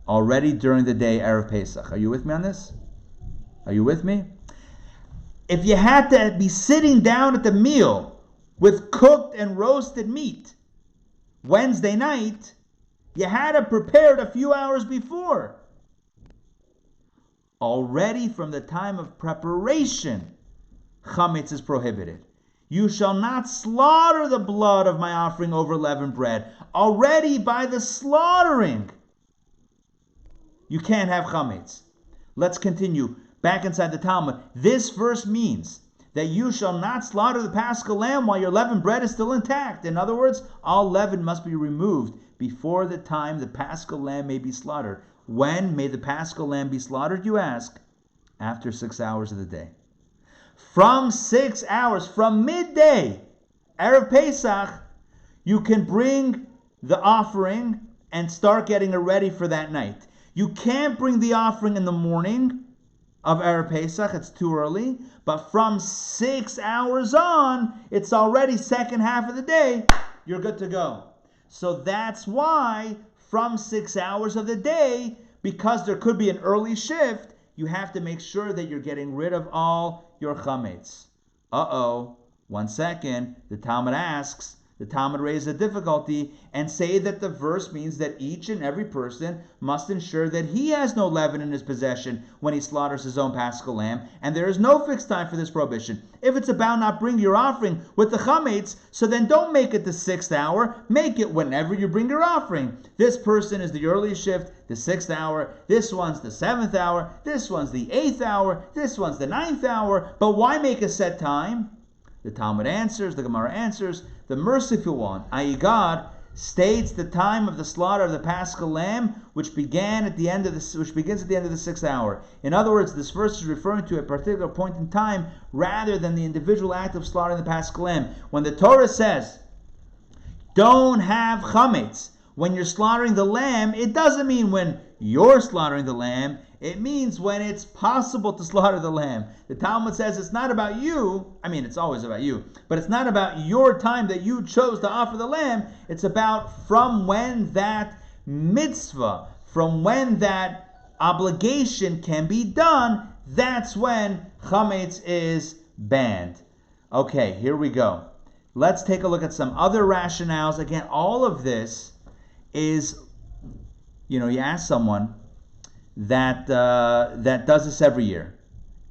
Already during the day, Erev Pesach. Are you with me on this? Are you with me? If you had to be sitting down at the meal with cooked and roasted meat Wednesday night, you had to prepare it a few hours before. Already from the time of preparation, chametz is prohibited. You shall not slaughter the blood of my offering over leavened bread. Already by the slaughtering, you can't have chametz. Let's continue. Back inside the Talmud, this verse means that you shall not slaughter the Paschal lamb while your leavened bread is still intact. In other words, all leaven must be removed before the time the Paschal lamb may be slaughtered. When may the Paschal lamb be slaughtered, you ask? After 6 hours of the day. From 6 hours, from midday, Erev Pesach, you can bring the offering and start getting it ready for that night. You can't bring the offering in the morning of Erev Pesach, it's too early, but from 6 hours on, it's already second half of the day, you're good to go. So that's why from 6 hours of the day, because there could be an early shift, you have to make sure that you're getting rid of all your chametz. 1 second, the Talmud asks, the Talmud raises a difficulty and say that the verse means that each and every person must ensure that he has no leaven in his possession when he slaughters his own Paschal lamb, and there is no fixed time for this prohibition. If it's about not bringing your offering with the chametz, so then don't make it the 6th hour, make it whenever you bring your offering. This person is the earliest shift, the 6th hour, this one's the 7th hour, this one's the 8th hour, this one's the 9th hour, but why make a set time? The Talmud answers, the Gemara answers, the merciful one, i.e. God, states the time of the slaughter of the Paschal lamb, which begins at the end of the 6th hour. In other words, this verse is referring to a particular point in time rather than the individual act of slaughtering the Paschal lamb. When the Torah says, don't have chametz when you're slaughtering the lamb, it doesn't mean when you're slaughtering the lamb. It means when it's possible to slaughter the lamb. The Talmud says it's not about you. I mean, it's always about you. But it's not about your time that you chose to offer the lamb. It's about from when that mitzvah, from when that obligation can be done, that's when chametz is banned. Okay, here we go. Let's take a look at some other rationales. Again, all of this is, you ask someone that does this every year.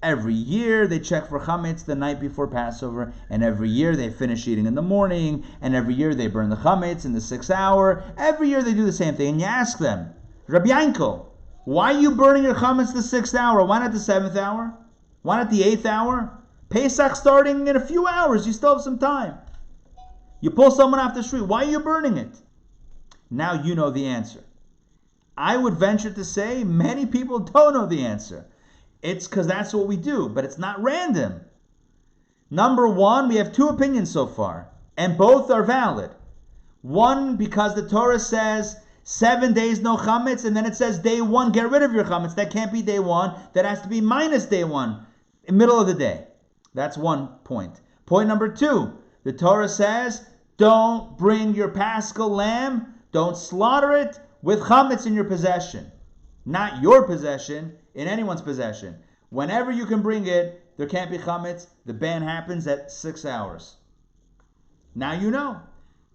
Every year they check for chametz the night before Passover, and every year they finish eating in the morning, and every year they burn the chametz in the 6th hour. Every year they do the same thing, and you ask them, Rabbi Yankel, why are you burning your chametz the 6th hour? Why not the 7th hour? Why not the 8th hour? Pesach starting in a few hours. You still have some time. You pull someone off the street. Why are you burning it? Now you know the answer. I would venture to say many people don't know the answer. It's because that's what we do, but it's not random. Number one, we have two opinions so far, and both are valid. One, because the Torah says 7 days no chametz, and then it says day one, get rid of your chametz. That can't be day one. That has to be minus day one, in the middle of the day. That's one point. Point number two, the Torah says, don't bring your Paschal lamb, don't slaughter it with chametz in your possession. Not your possession, in anyone's possession. Whenever you can bring it, there can't be chametz. The ban happens at 6 hours. Now you know.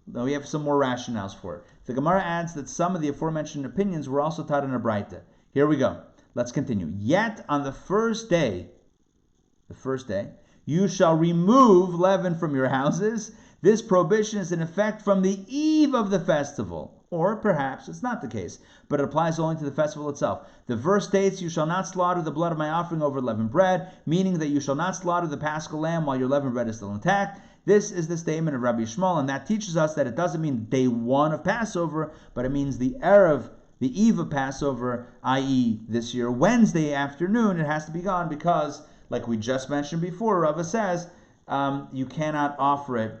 Now we have some more rationales for it. The Gemara adds that some of the aforementioned opinions were also taught in a Braita. Here we go. Let's continue. Yet on the first day, you shall remove leaven from your houses. This prohibition is in effect from the eve of the festival. Or perhaps it's not the case, but it applies only to the festival itself. The verse states, you shall not slaughter the blood of my offering over leavened bread, meaning that you shall not slaughter the Paschal lamb while your leavened bread is still intact. This is the statement of Rabbi Shmuel, and that teaches us that it doesn't mean day one of Passover, but it means the erev, the eve of Passover, i.e. this year, Wednesday afternoon. It has to be gone because, like we just mentioned before, Rava says, you cannot offer it,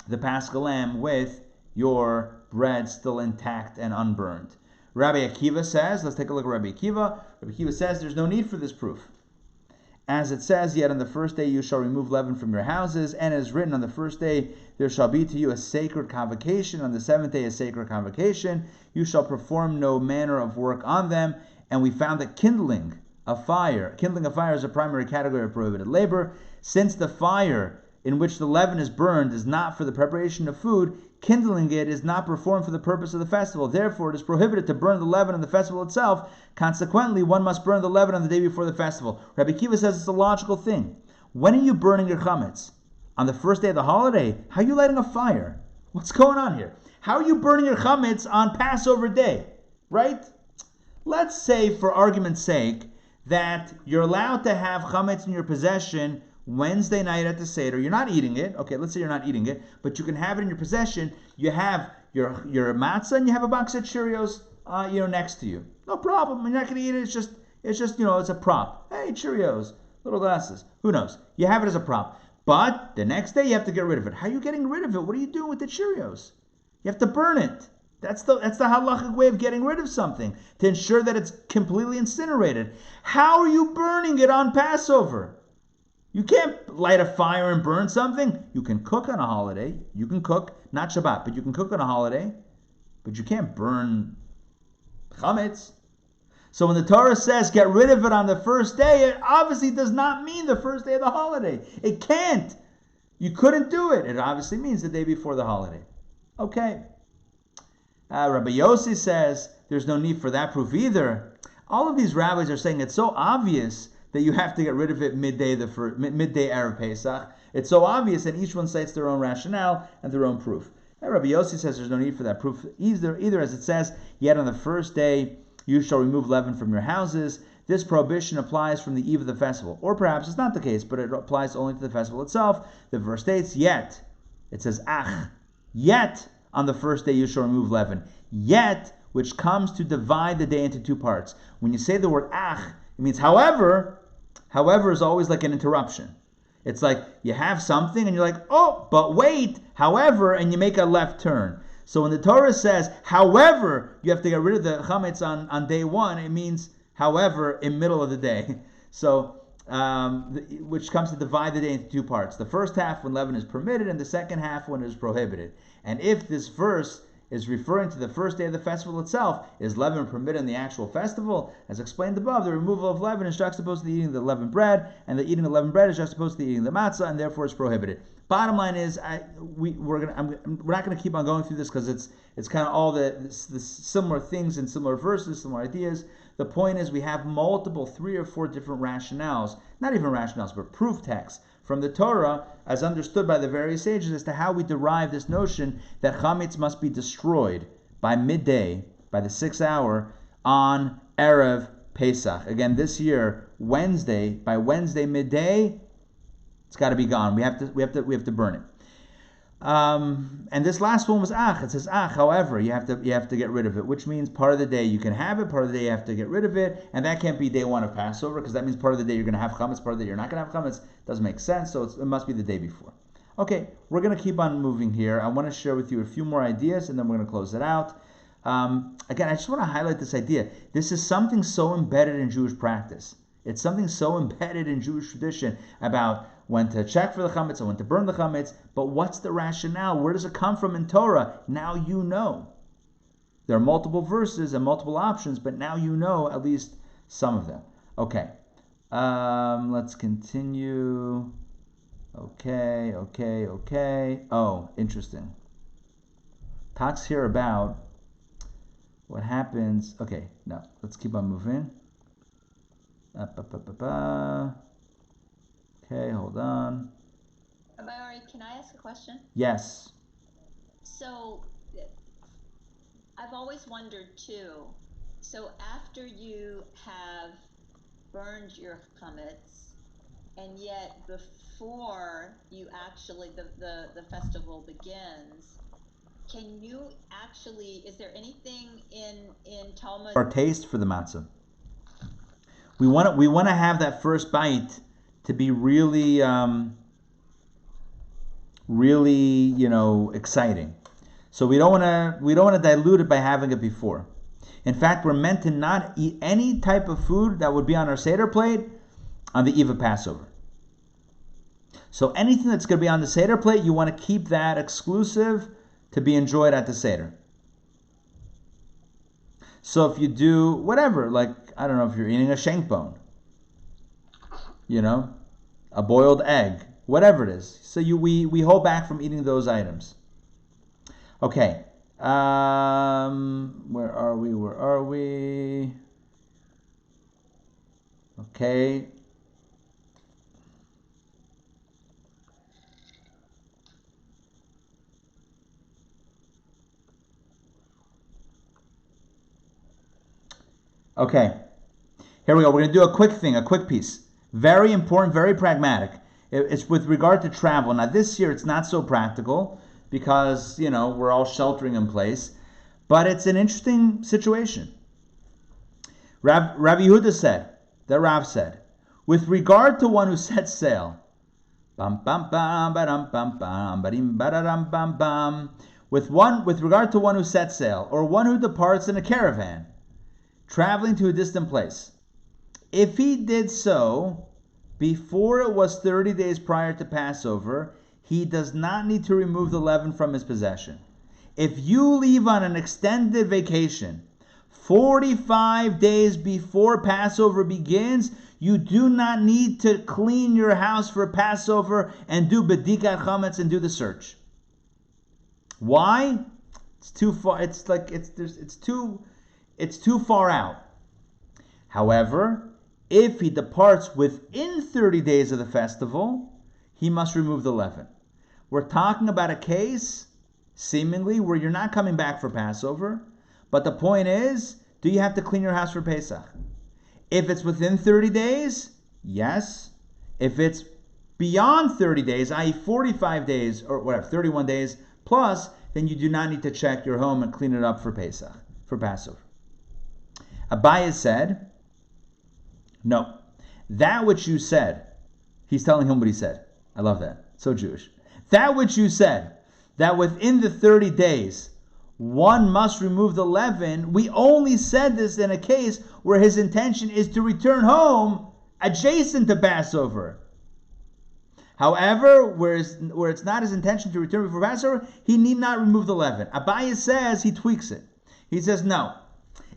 the Paschal lamb, with your bread still intact and unburned. Rabbi Akiva says, let's take a look at Rabbi Akiva. Rabbi Akiva says there's no need for this proof. As it says, yet on the first day you shall remove leaven from your houses, and it is written, on the first day there shall be to you a sacred convocation, on the seventh day a sacred convocation. You shall perform no manner of work on them. And we found that kindling a fire is a primary category of prohibited labor. Since the fire in which the leaven is burned is not for the preparation of food, kindling it is not performed for the purpose of the festival. Therefore, it is prohibited to burn the leaven on the festival itself. Consequently, one must burn the leaven on the day before the festival. Rabbi Akiva says it's a logical thing. When are you burning your chametz? On the first day of the holiday? How are you lighting a fire? What's going on here? How are you burning your chametz on Passover day? Right? Let's say, for argument's sake, that you're allowed to have chametz in your possession Wednesday night at the Seder. You're not eating it. Okay, let's say you're not eating it, but you can have it in your possession. You have your matzah and you have a box of Cheerios, next to you. No problem. You're not going to eat it. It's just, it's a prop. Hey, Cheerios, little glasses. Who knows? You have it as a prop. But the next day you have to get rid of it. How are you getting rid of it? What are you doing with the Cheerios? You have to burn it. That's the halachic way of getting rid of something, to ensure that it's completely incinerated. How are you burning it on Passover? You can't light a fire and burn something. You can cook on a holiday. You can cook, not Shabbat, but you can cook on a holiday. But you can't burn chametz. So when the Torah says get rid of it on the first day, it obviously does not mean the first day of the holiday. It can't. You couldn't do it. It obviously means the day before the holiday. Okay. Rabbi Yossi says there's no need for that proof either. All of these rabbis are saying it's so obvious that you have to get rid of it midday Erev Pesach. It's so obvious, and each one cites their own rationale and their own proof. And Rabbi Yossi says there's no need for that proof either, as it says, yet on the first day you shall remove leaven from your houses. This prohibition applies from the eve of the festival. Or perhaps it's not the case, but it applies only to the festival itself. The verse states, yet. It says, yet on the first day you shall remove leaven. Yet, which comes to divide the day into two parts. When you say the word it means however is always like an interruption. It's like you have something and you're like, oh, but wait, however, and you make a left turn. So when the Torah says, however, you have to get rid of the chametz on day one, it means, however, in middle of the day. So, which comes to divide the day into two parts. The first half when leaven is permitted, and the second half when it is prohibited. And if this verse is referring to the first day of the festival itself, is leaven permitted in the actual festival? As explained above, the removal of leaven is juxtaposed to the eating of the leavened bread, and the eating of leavened bread is juxtaposed to the eating of the matzah, and therefore it's prohibited. Bottom line is, we're not going to keep on going through this because it's kind of all the similar things and similar verses, similar ideas. The point is we have multiple, 3 or 4 different rationales, not even rationales, but proof texts from the Torah, as understood by the various sages, as to how we derive this notion that chametz must be destroyed by midday, by the 6th hour, on Erev Pesach. Again, this year, by Wednesday midday, It's got to be gone. We have to burn it. And this last one was ach. It says ach. However, you have to get rid of it, which means part of the day you can have it, part of the day you have to get rid of it, and that can't be day one of Passover because that means part of the day you're going to have chametz, part of the day you're not going to have chametz. Doesn't make sense. So it must be the day before. Okay, we're going to keep on moving here. I want to share with you a few more ideas, and then we're going to close it out. Again, I just want to highlight this idea. This is something so embedded in Jewish practice. It's something so embedded in Jewish tradition about when to check for the chametz and when to burn the chametz. But what's the rationale? Where does it come from in Torah? Now you know. There are multiple verses and multiple options, but now you know at least some of them. Okay, let's continue. Okay. Oh, interesting. Talks here about what happens. Okay, no, let's keep on moving. Okay, hold on. Rabbi Ari, can I ask a question? Yes. So, I've always wondered too. So after you have burned your chametz, and yet before you actually the festival begins, can you actually? Is there anything in Talmud? Our taste for the matzah. We want to have that first bite to be really, exciting. So we don't want to dilute it by having it before. In fact, we're meant to not eat any type of food that would be on our Seder plate on the eve of Passover. So anything that's going to be on the Seder plate, you want to keep that exclusive to be enjoyed at the Seder. So if you do whatever, like, I don't know, if you're eating a shank bone, a boiled egg, whatever it is. So we hold back from eating those items. Okay. Where are we? Okay. Okay. Here we go. We're going to do a quick piece. Very important, very pragmatic. It's with regard to travel. Now this year it's not so practical because, we're all sheltering in place. But it's an interesting situation. Rabbi Yehuda said, the Rav said, with regard to one who sets sail, with regard to one who sets sail, or one who departs in a caravan, traveling to a distant place, if he did so before it was 30 days prior to Passover, he does not need to remove the leaven from his possession. If you leave on an extended vacation 45 days before Passover begins, you do not need to clean your house for Passover and do bedikat chametz and do the search. Why? It's too far. It's too far out. However, if he departs within 30 days of the festival, he must remove the leaven. We're talking about a case, seemingly, where you're not coming back for Passover, but the point is, do you have to clean your house for Pesach? If it's within 30 days, yes. If it's beyond 30 days, i.e. 45 days, or whatever, 31 days plus, then you do not need to check your home and clean it up for Pesach, for Passover. Abaye said, no, that which you said, he's telling him what he said. I love that. So Jewish. That which you said, that within the 30 days, one must remove the leaven, we only said this in a case where his intention is to return home adjacent to Passover. However, where it's not his intention to return before Passover, he need not remove the leaven. Abaye says he tweaks it. He says, no,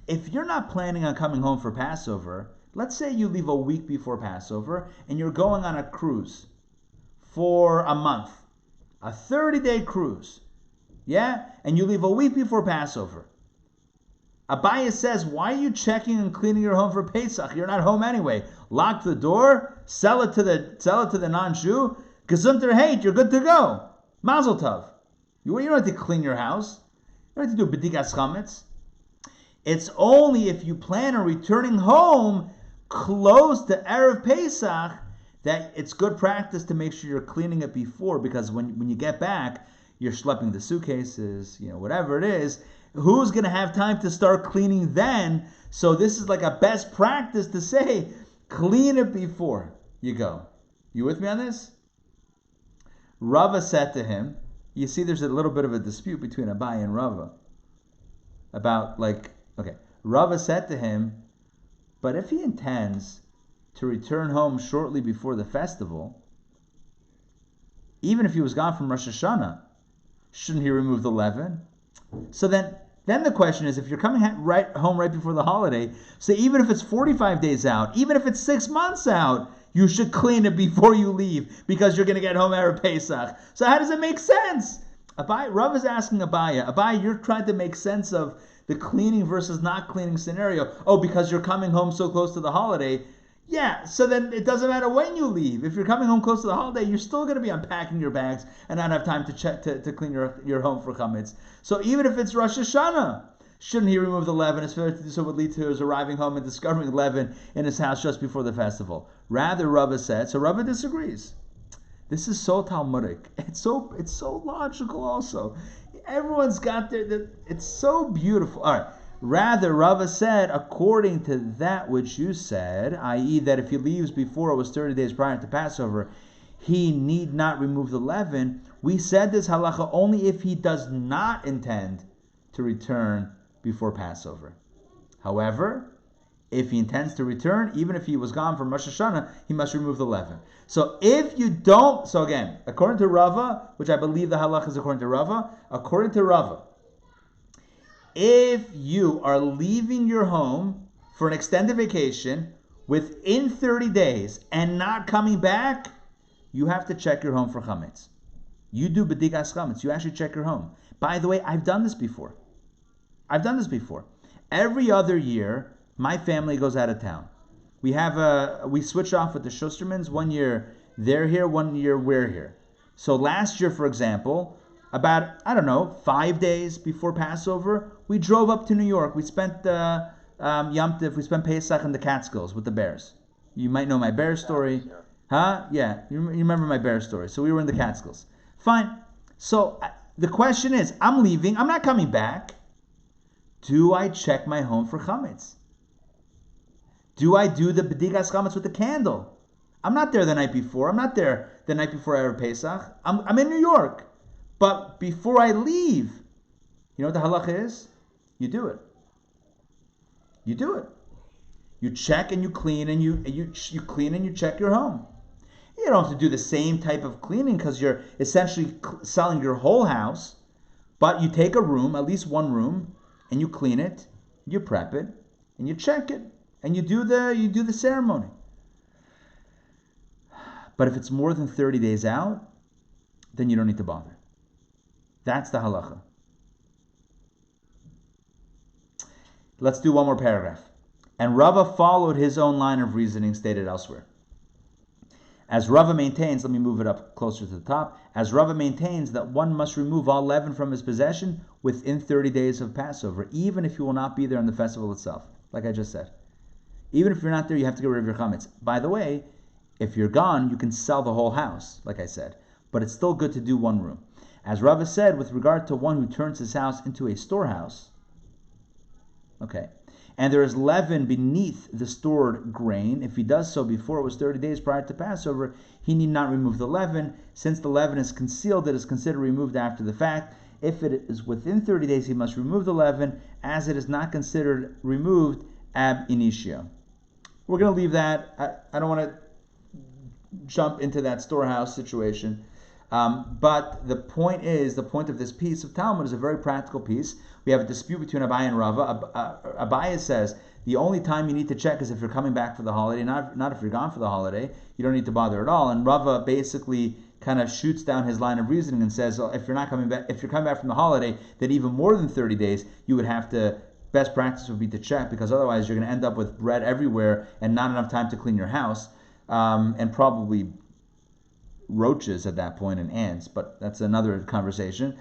if you're not planning on coming home for Passover, let's say you leave a week before Passover and you're going on a cruise for a month, a 30-day cruise, yeah? And you leave a week before Passover. Abaye says, why are you checking and cleaning your home for Pesach? You're not home anyway. Lock the door, sell it to the non-Jew. Gesunter hate, you're good to go. Mazel tov. You don't have to clean your house. You don't have to do bedikas chametz. It's only if you plan on returning home close to Erev Pesach that it's good practice to make sure you're cleaning it before, because when you get back, you're schlepping the suitcases, whatever it is. Who's going to have time to start cleaning then? So this is like a best practice to say, clean it before you go. You with me on this? Rava said to him, you see there's a little bit of a dispute between Abai and Rava about Rava said to him, but if he intends to return home shortly before the festival, even if he was gone from Rosh Hashanah, shouldn't he remove the leaven? So then the question is, if you're coming home right before the holiday, so even if it's 45 days out, even if it's 6 months out, you should clean it before you leave, because you're going to get home Erev Pesach. So how does it make sense? Rav is asking Abaya, you're trying to make sense of the cleaning versus not cleaning scenario. Oh, because you're coming home so close to the holiday. Yeah, so then it doesn't matter when you leave. If you're coming home close to the holiday, you're still going to be unpacking your bags and not have time to clean your home for chametz. So even if it's Rosh Hashanah, shouldn't he remove the leaven? It's fair to do so would lead to his arriving home and discovering leaven in his house just before the festival. Rather, Rava said, so Rava disagrees. This is so Talmudic. It's so logical also. Everyone's got it's so beautiful. All right. Rather, Rava said, according to that which you said, i.e. that if he leaves before it was 30 days prior to Passover, he need not remove the leaven. We said this halacha only if he does not intend to return before Passover. However, if he intends to return, even if he was gone from Rosh Hashanah, he must remove the leaven. So if you don't, so again, according to Rava, which I believe the halacha is according to Rava, if you are leaving your home for an extended vacation within 30 days and not coming back, you have to check your home for chametz. You do bedikas chametz. You actually check your home. By the way, I've done this before. Every other year, my family goes out of town. We switch off with the Schustermans. 1 year they're here, 1 year we're here. So last year, for example, about 5 days before Passover, we drove up to New York. We spent Yom Tov, we spent Pesach in the Catskills with the Bears. You might know my bear story. Huh? Yeah, you remember my bear story. So we were in the Catskills. Fine. So the question is, I'm leaving. I'm not coming back. Do I check my home for chametz? Do I do the bedigas chametz with the candle? I'm not there the night before. I'm not there the night before Erev Pesach. I'm in New York. But before I leave, you know what the halacha is? You do it. You check and you clean and you clean and you check your home. You don't have to do the same type of cleaning because you're essentially selling your whole house. But you take a room, at least one room, and you clean it, you prep it, and you check it, and you do the ceremony. But if it's more than 30 days out, then you don't need to bother. That's the halacha. Let's do one more paragraph. And Rava followed his own line of reasoning stated elsewhere. As Rava maintains, let me move it up closer to the top. As Rava maintains that one must remove all leaven from his possession within 30 days of Passover, even if you will not be there on the festival itself. Like I just said. Even if you're not there, you have to get rid of your chametz. By the way, if you're gone, you can sell the whole house, like I said. But it's still good to do one room. As Rava said, with regard to one who turns his house into a storehouse, okay, and there is leaven beneath the stored grain, if he does so before it was 30 days prior to Passover, he need not remove the leaven. Since the leaven is concealed, it is considered removed after the fact. If it is within 30 days, he must remove the leaven, as it is not considered removed ab initio. We're going to leave that. I don't want to jump into that storehouse situation. But the point of this piece of Talmud is a very practical piece. We have a dispute between Abai and Rava. Abai says the only time you need to check is if you're coming back for the holiday, not if you're gone for the holiday. You don't need to bother at all. And Rava basically kind of shoots down his line of reasoning and says, well, if you're coming back from the holiday, then even more than 30 days, you would have to. Best practice would be to check, because otherwise you're going to end up with bread everywhere and not enough time to clean your house, and probably roaches at that point and ants, but that's another conversation.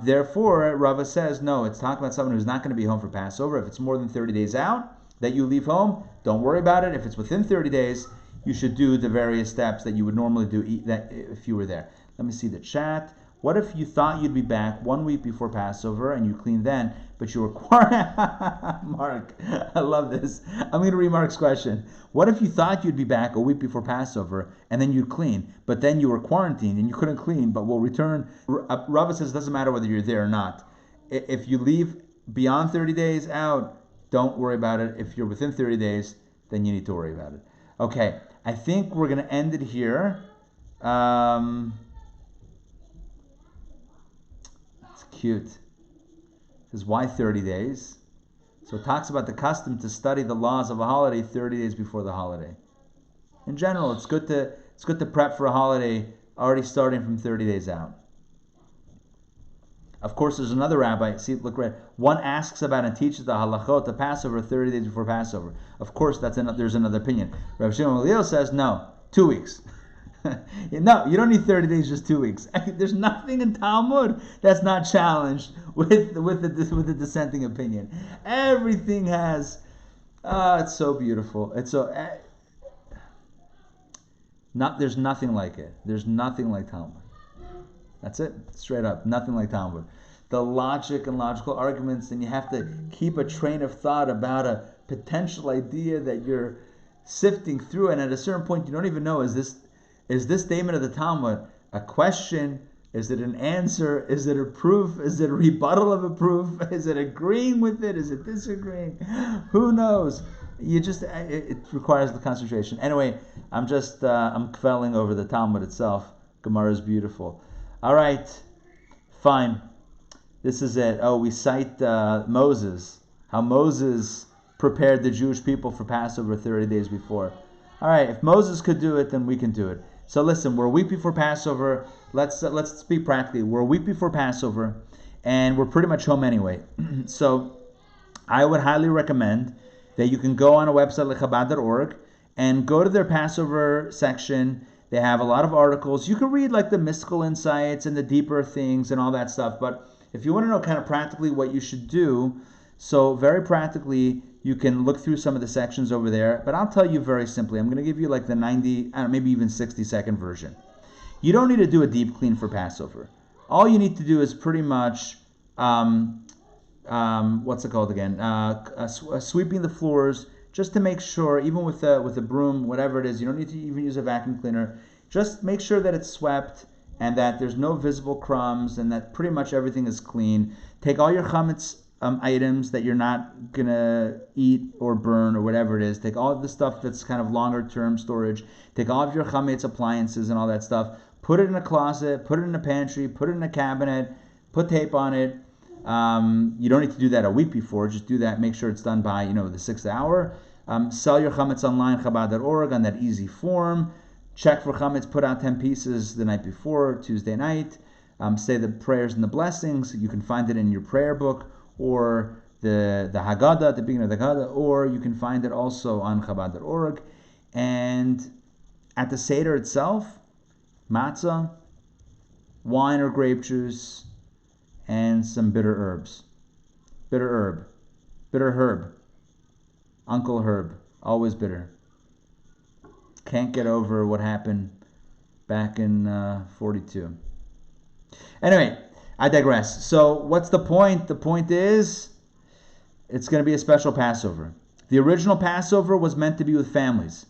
Therefore, Rava says, no, it's talking about someone who's not going to be home for Passover. If it's more than 30 days out that you leave home, don't worry about it. If it's within 30 days, you should do the various steps that you would normally do that if you were there. Let me see the chat. What if you thought you'd be back 1 week before Passover and you cleaned then, but you were quarantined? Mark, I love this. I'm going to read Mark's question. What if you thought you'd be back a week before Passover and then you'd clean, but then you were quarantined and you couldn't clean, but will return? Rabbi says it doesn't matter whether you're there or not. If you leave beyond 30 days out, don't worry about it. If you're within 30 days, then you need to worry about it. Okay, I think we're going to end it here. Cute. It says, why 30 days? So it talks about the custom to study the laws of a holiday 30 days before the holiday. In general, it's good to prep for a holiday already starting from 30 days out. Of course, there's another rabbi. See, look right. One asks about and teaches the halachot of Passover 30 days before Passover. Of course, there's another opinion. Rabbi Shimon Gamliel says no, 2 weeks. No, you don't need 30 days, just 2 weeks. There's nothing in Talmud that's not challenged with the dissenting opinion. Everything has. It's so beautiful. It's so. There's nothing like it. There's nothing like Talmud. That's it, straight up. Nothing like Talmud. The logic and logical arguments, and you have to keep a train of thought about a potential idea that you're sifting through, and at a certain point, you don't even know, is this statement of the Talmud a question? Is it an answer? Is it a proof? Is it a rebuttal of a proof? Is it agreeing with it? Is it disagreeing? Who knows? It requires the concentration. Anyway, I'm kvelling over the Talmud itself. Gemara is beautiful. All right, fine. This is it. Oh, we cite Moses. How Moses prepared the Jewish people for Passover 30 days before. All right, if Moses could do it, then we can do it. So listen, we're a week before Passover. Let's speak practically. We're a week before Passover, and we're pretty much home anyway. So I would highly recommend that you can go on a website lechabad.org and go to their Passover section. They have a lot of articles. You can read like the mystical insights and the deeper things and all that stuff. But if you want to know kind of practically what you should do, so very practically, you can look through some of the sections over there, but I'll tell you very simply. I'm going to give you like the 90, maybe even 60-second version. You don't need to do a deep clean for Passover. All you need to do is pretty much, what's it called again? Sweeping the floors, just to make sure, even with a broom, whatever it is, you don't need to even use a vacuum cleaner. Just make sure that it's swept and that there's no visible crumbs and that pretty much everything is clean. Take all your chametz items that you're not gonna eat or burn or whatever it is. Take all of the stuff that's kind of longer term storage. Take all of your chametz appliances and all that stuff. Put it in a closet. Put it in a pantry. Put it in a cabinet. Put tape on it. You don't need to do that a week before. Just do that. Make sure it's done by the 6th hour. Sell your chametz online, Chabad.org, on that easy form. Check for chametz. Put out 10 pieces the night before, Tuesday night. Say the prayers and the blessings. You can find it in your prayer book, or the Haggadah at the beginning of the Haggadah, or you can find it also on Chabad.org. And at the Seder itself, matzah, wine or grape juice, and some bitter herbs. Bitter herb. Uncle Herb, always bitter. Can't get over what happened back in 42. Anyway, I digress. So what's the point? The point is, it's going to be a special Passover. The original Passover was meant to be with families.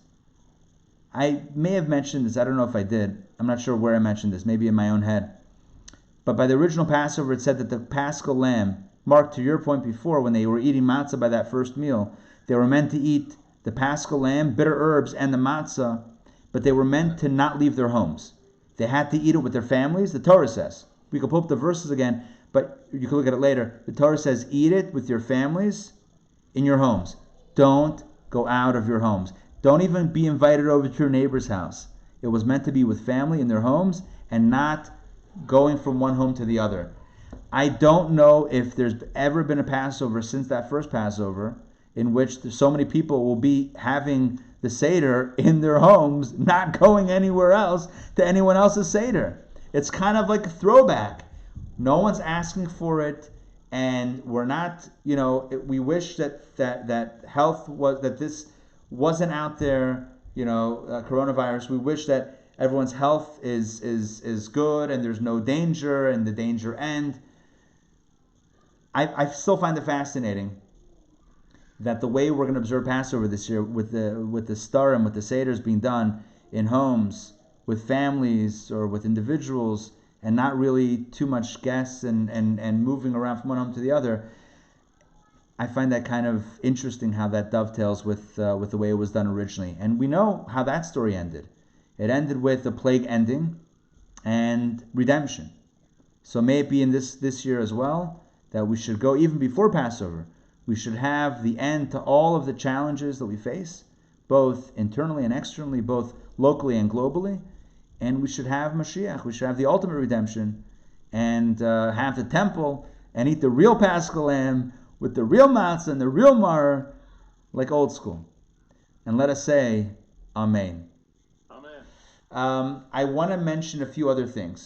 I may have mentioned this. I don't know if I did. I'm not sure where I mentioned this. Maybe in my own head. But by the original Passover, it said that the Paschal lamb, Mark, to your point before, when they were eating matzah by that first meal, they were meant to eat the Paschal lamb, bitter herbs, and the matzah, but they were meant to not leave their homes. They had to eat it with their families, the Torah says. We can pull up the verses again, but you can look at it later. The Torah says, eat it with your families in your homes. Don't go out of your homes. Don't even be invited over to your neighbor's house. It was meant to be with family in their homes and not going from one home to the other. I don't know if there's ever been a Passover since that first Passover in which so many people will be having the Seder in their homes, not going anywhere else to anyone else's Seder. It's kind of like a throwback. No one's asking for it, and we're not, we wish that health was, that this wasn't out there coronavirus. We wish that everyone's health is good and there's no danger and the danger end. I still find it fascinating that the way we're going to observe Passover this year, with the star and with the seders being done in homes with families or with individuals, and not really too much guests and moving around from one home to the other, I find that kind of interesting how that dovetails with the way it was done originally. And we know how that story ended. It ended with the plague ending and redemption. So may it be in this year as well that we should go even before Passover. We should have the end to all of the challenges that we face, both internally and externally, both locally and globally. And we should have Mashiach. We should have the ultimate redemption and have the temple and eat the real Paschal lamb with the real matzah and the real maror, like old school. And let us say, Amen. Amen. I want to mention a few other things.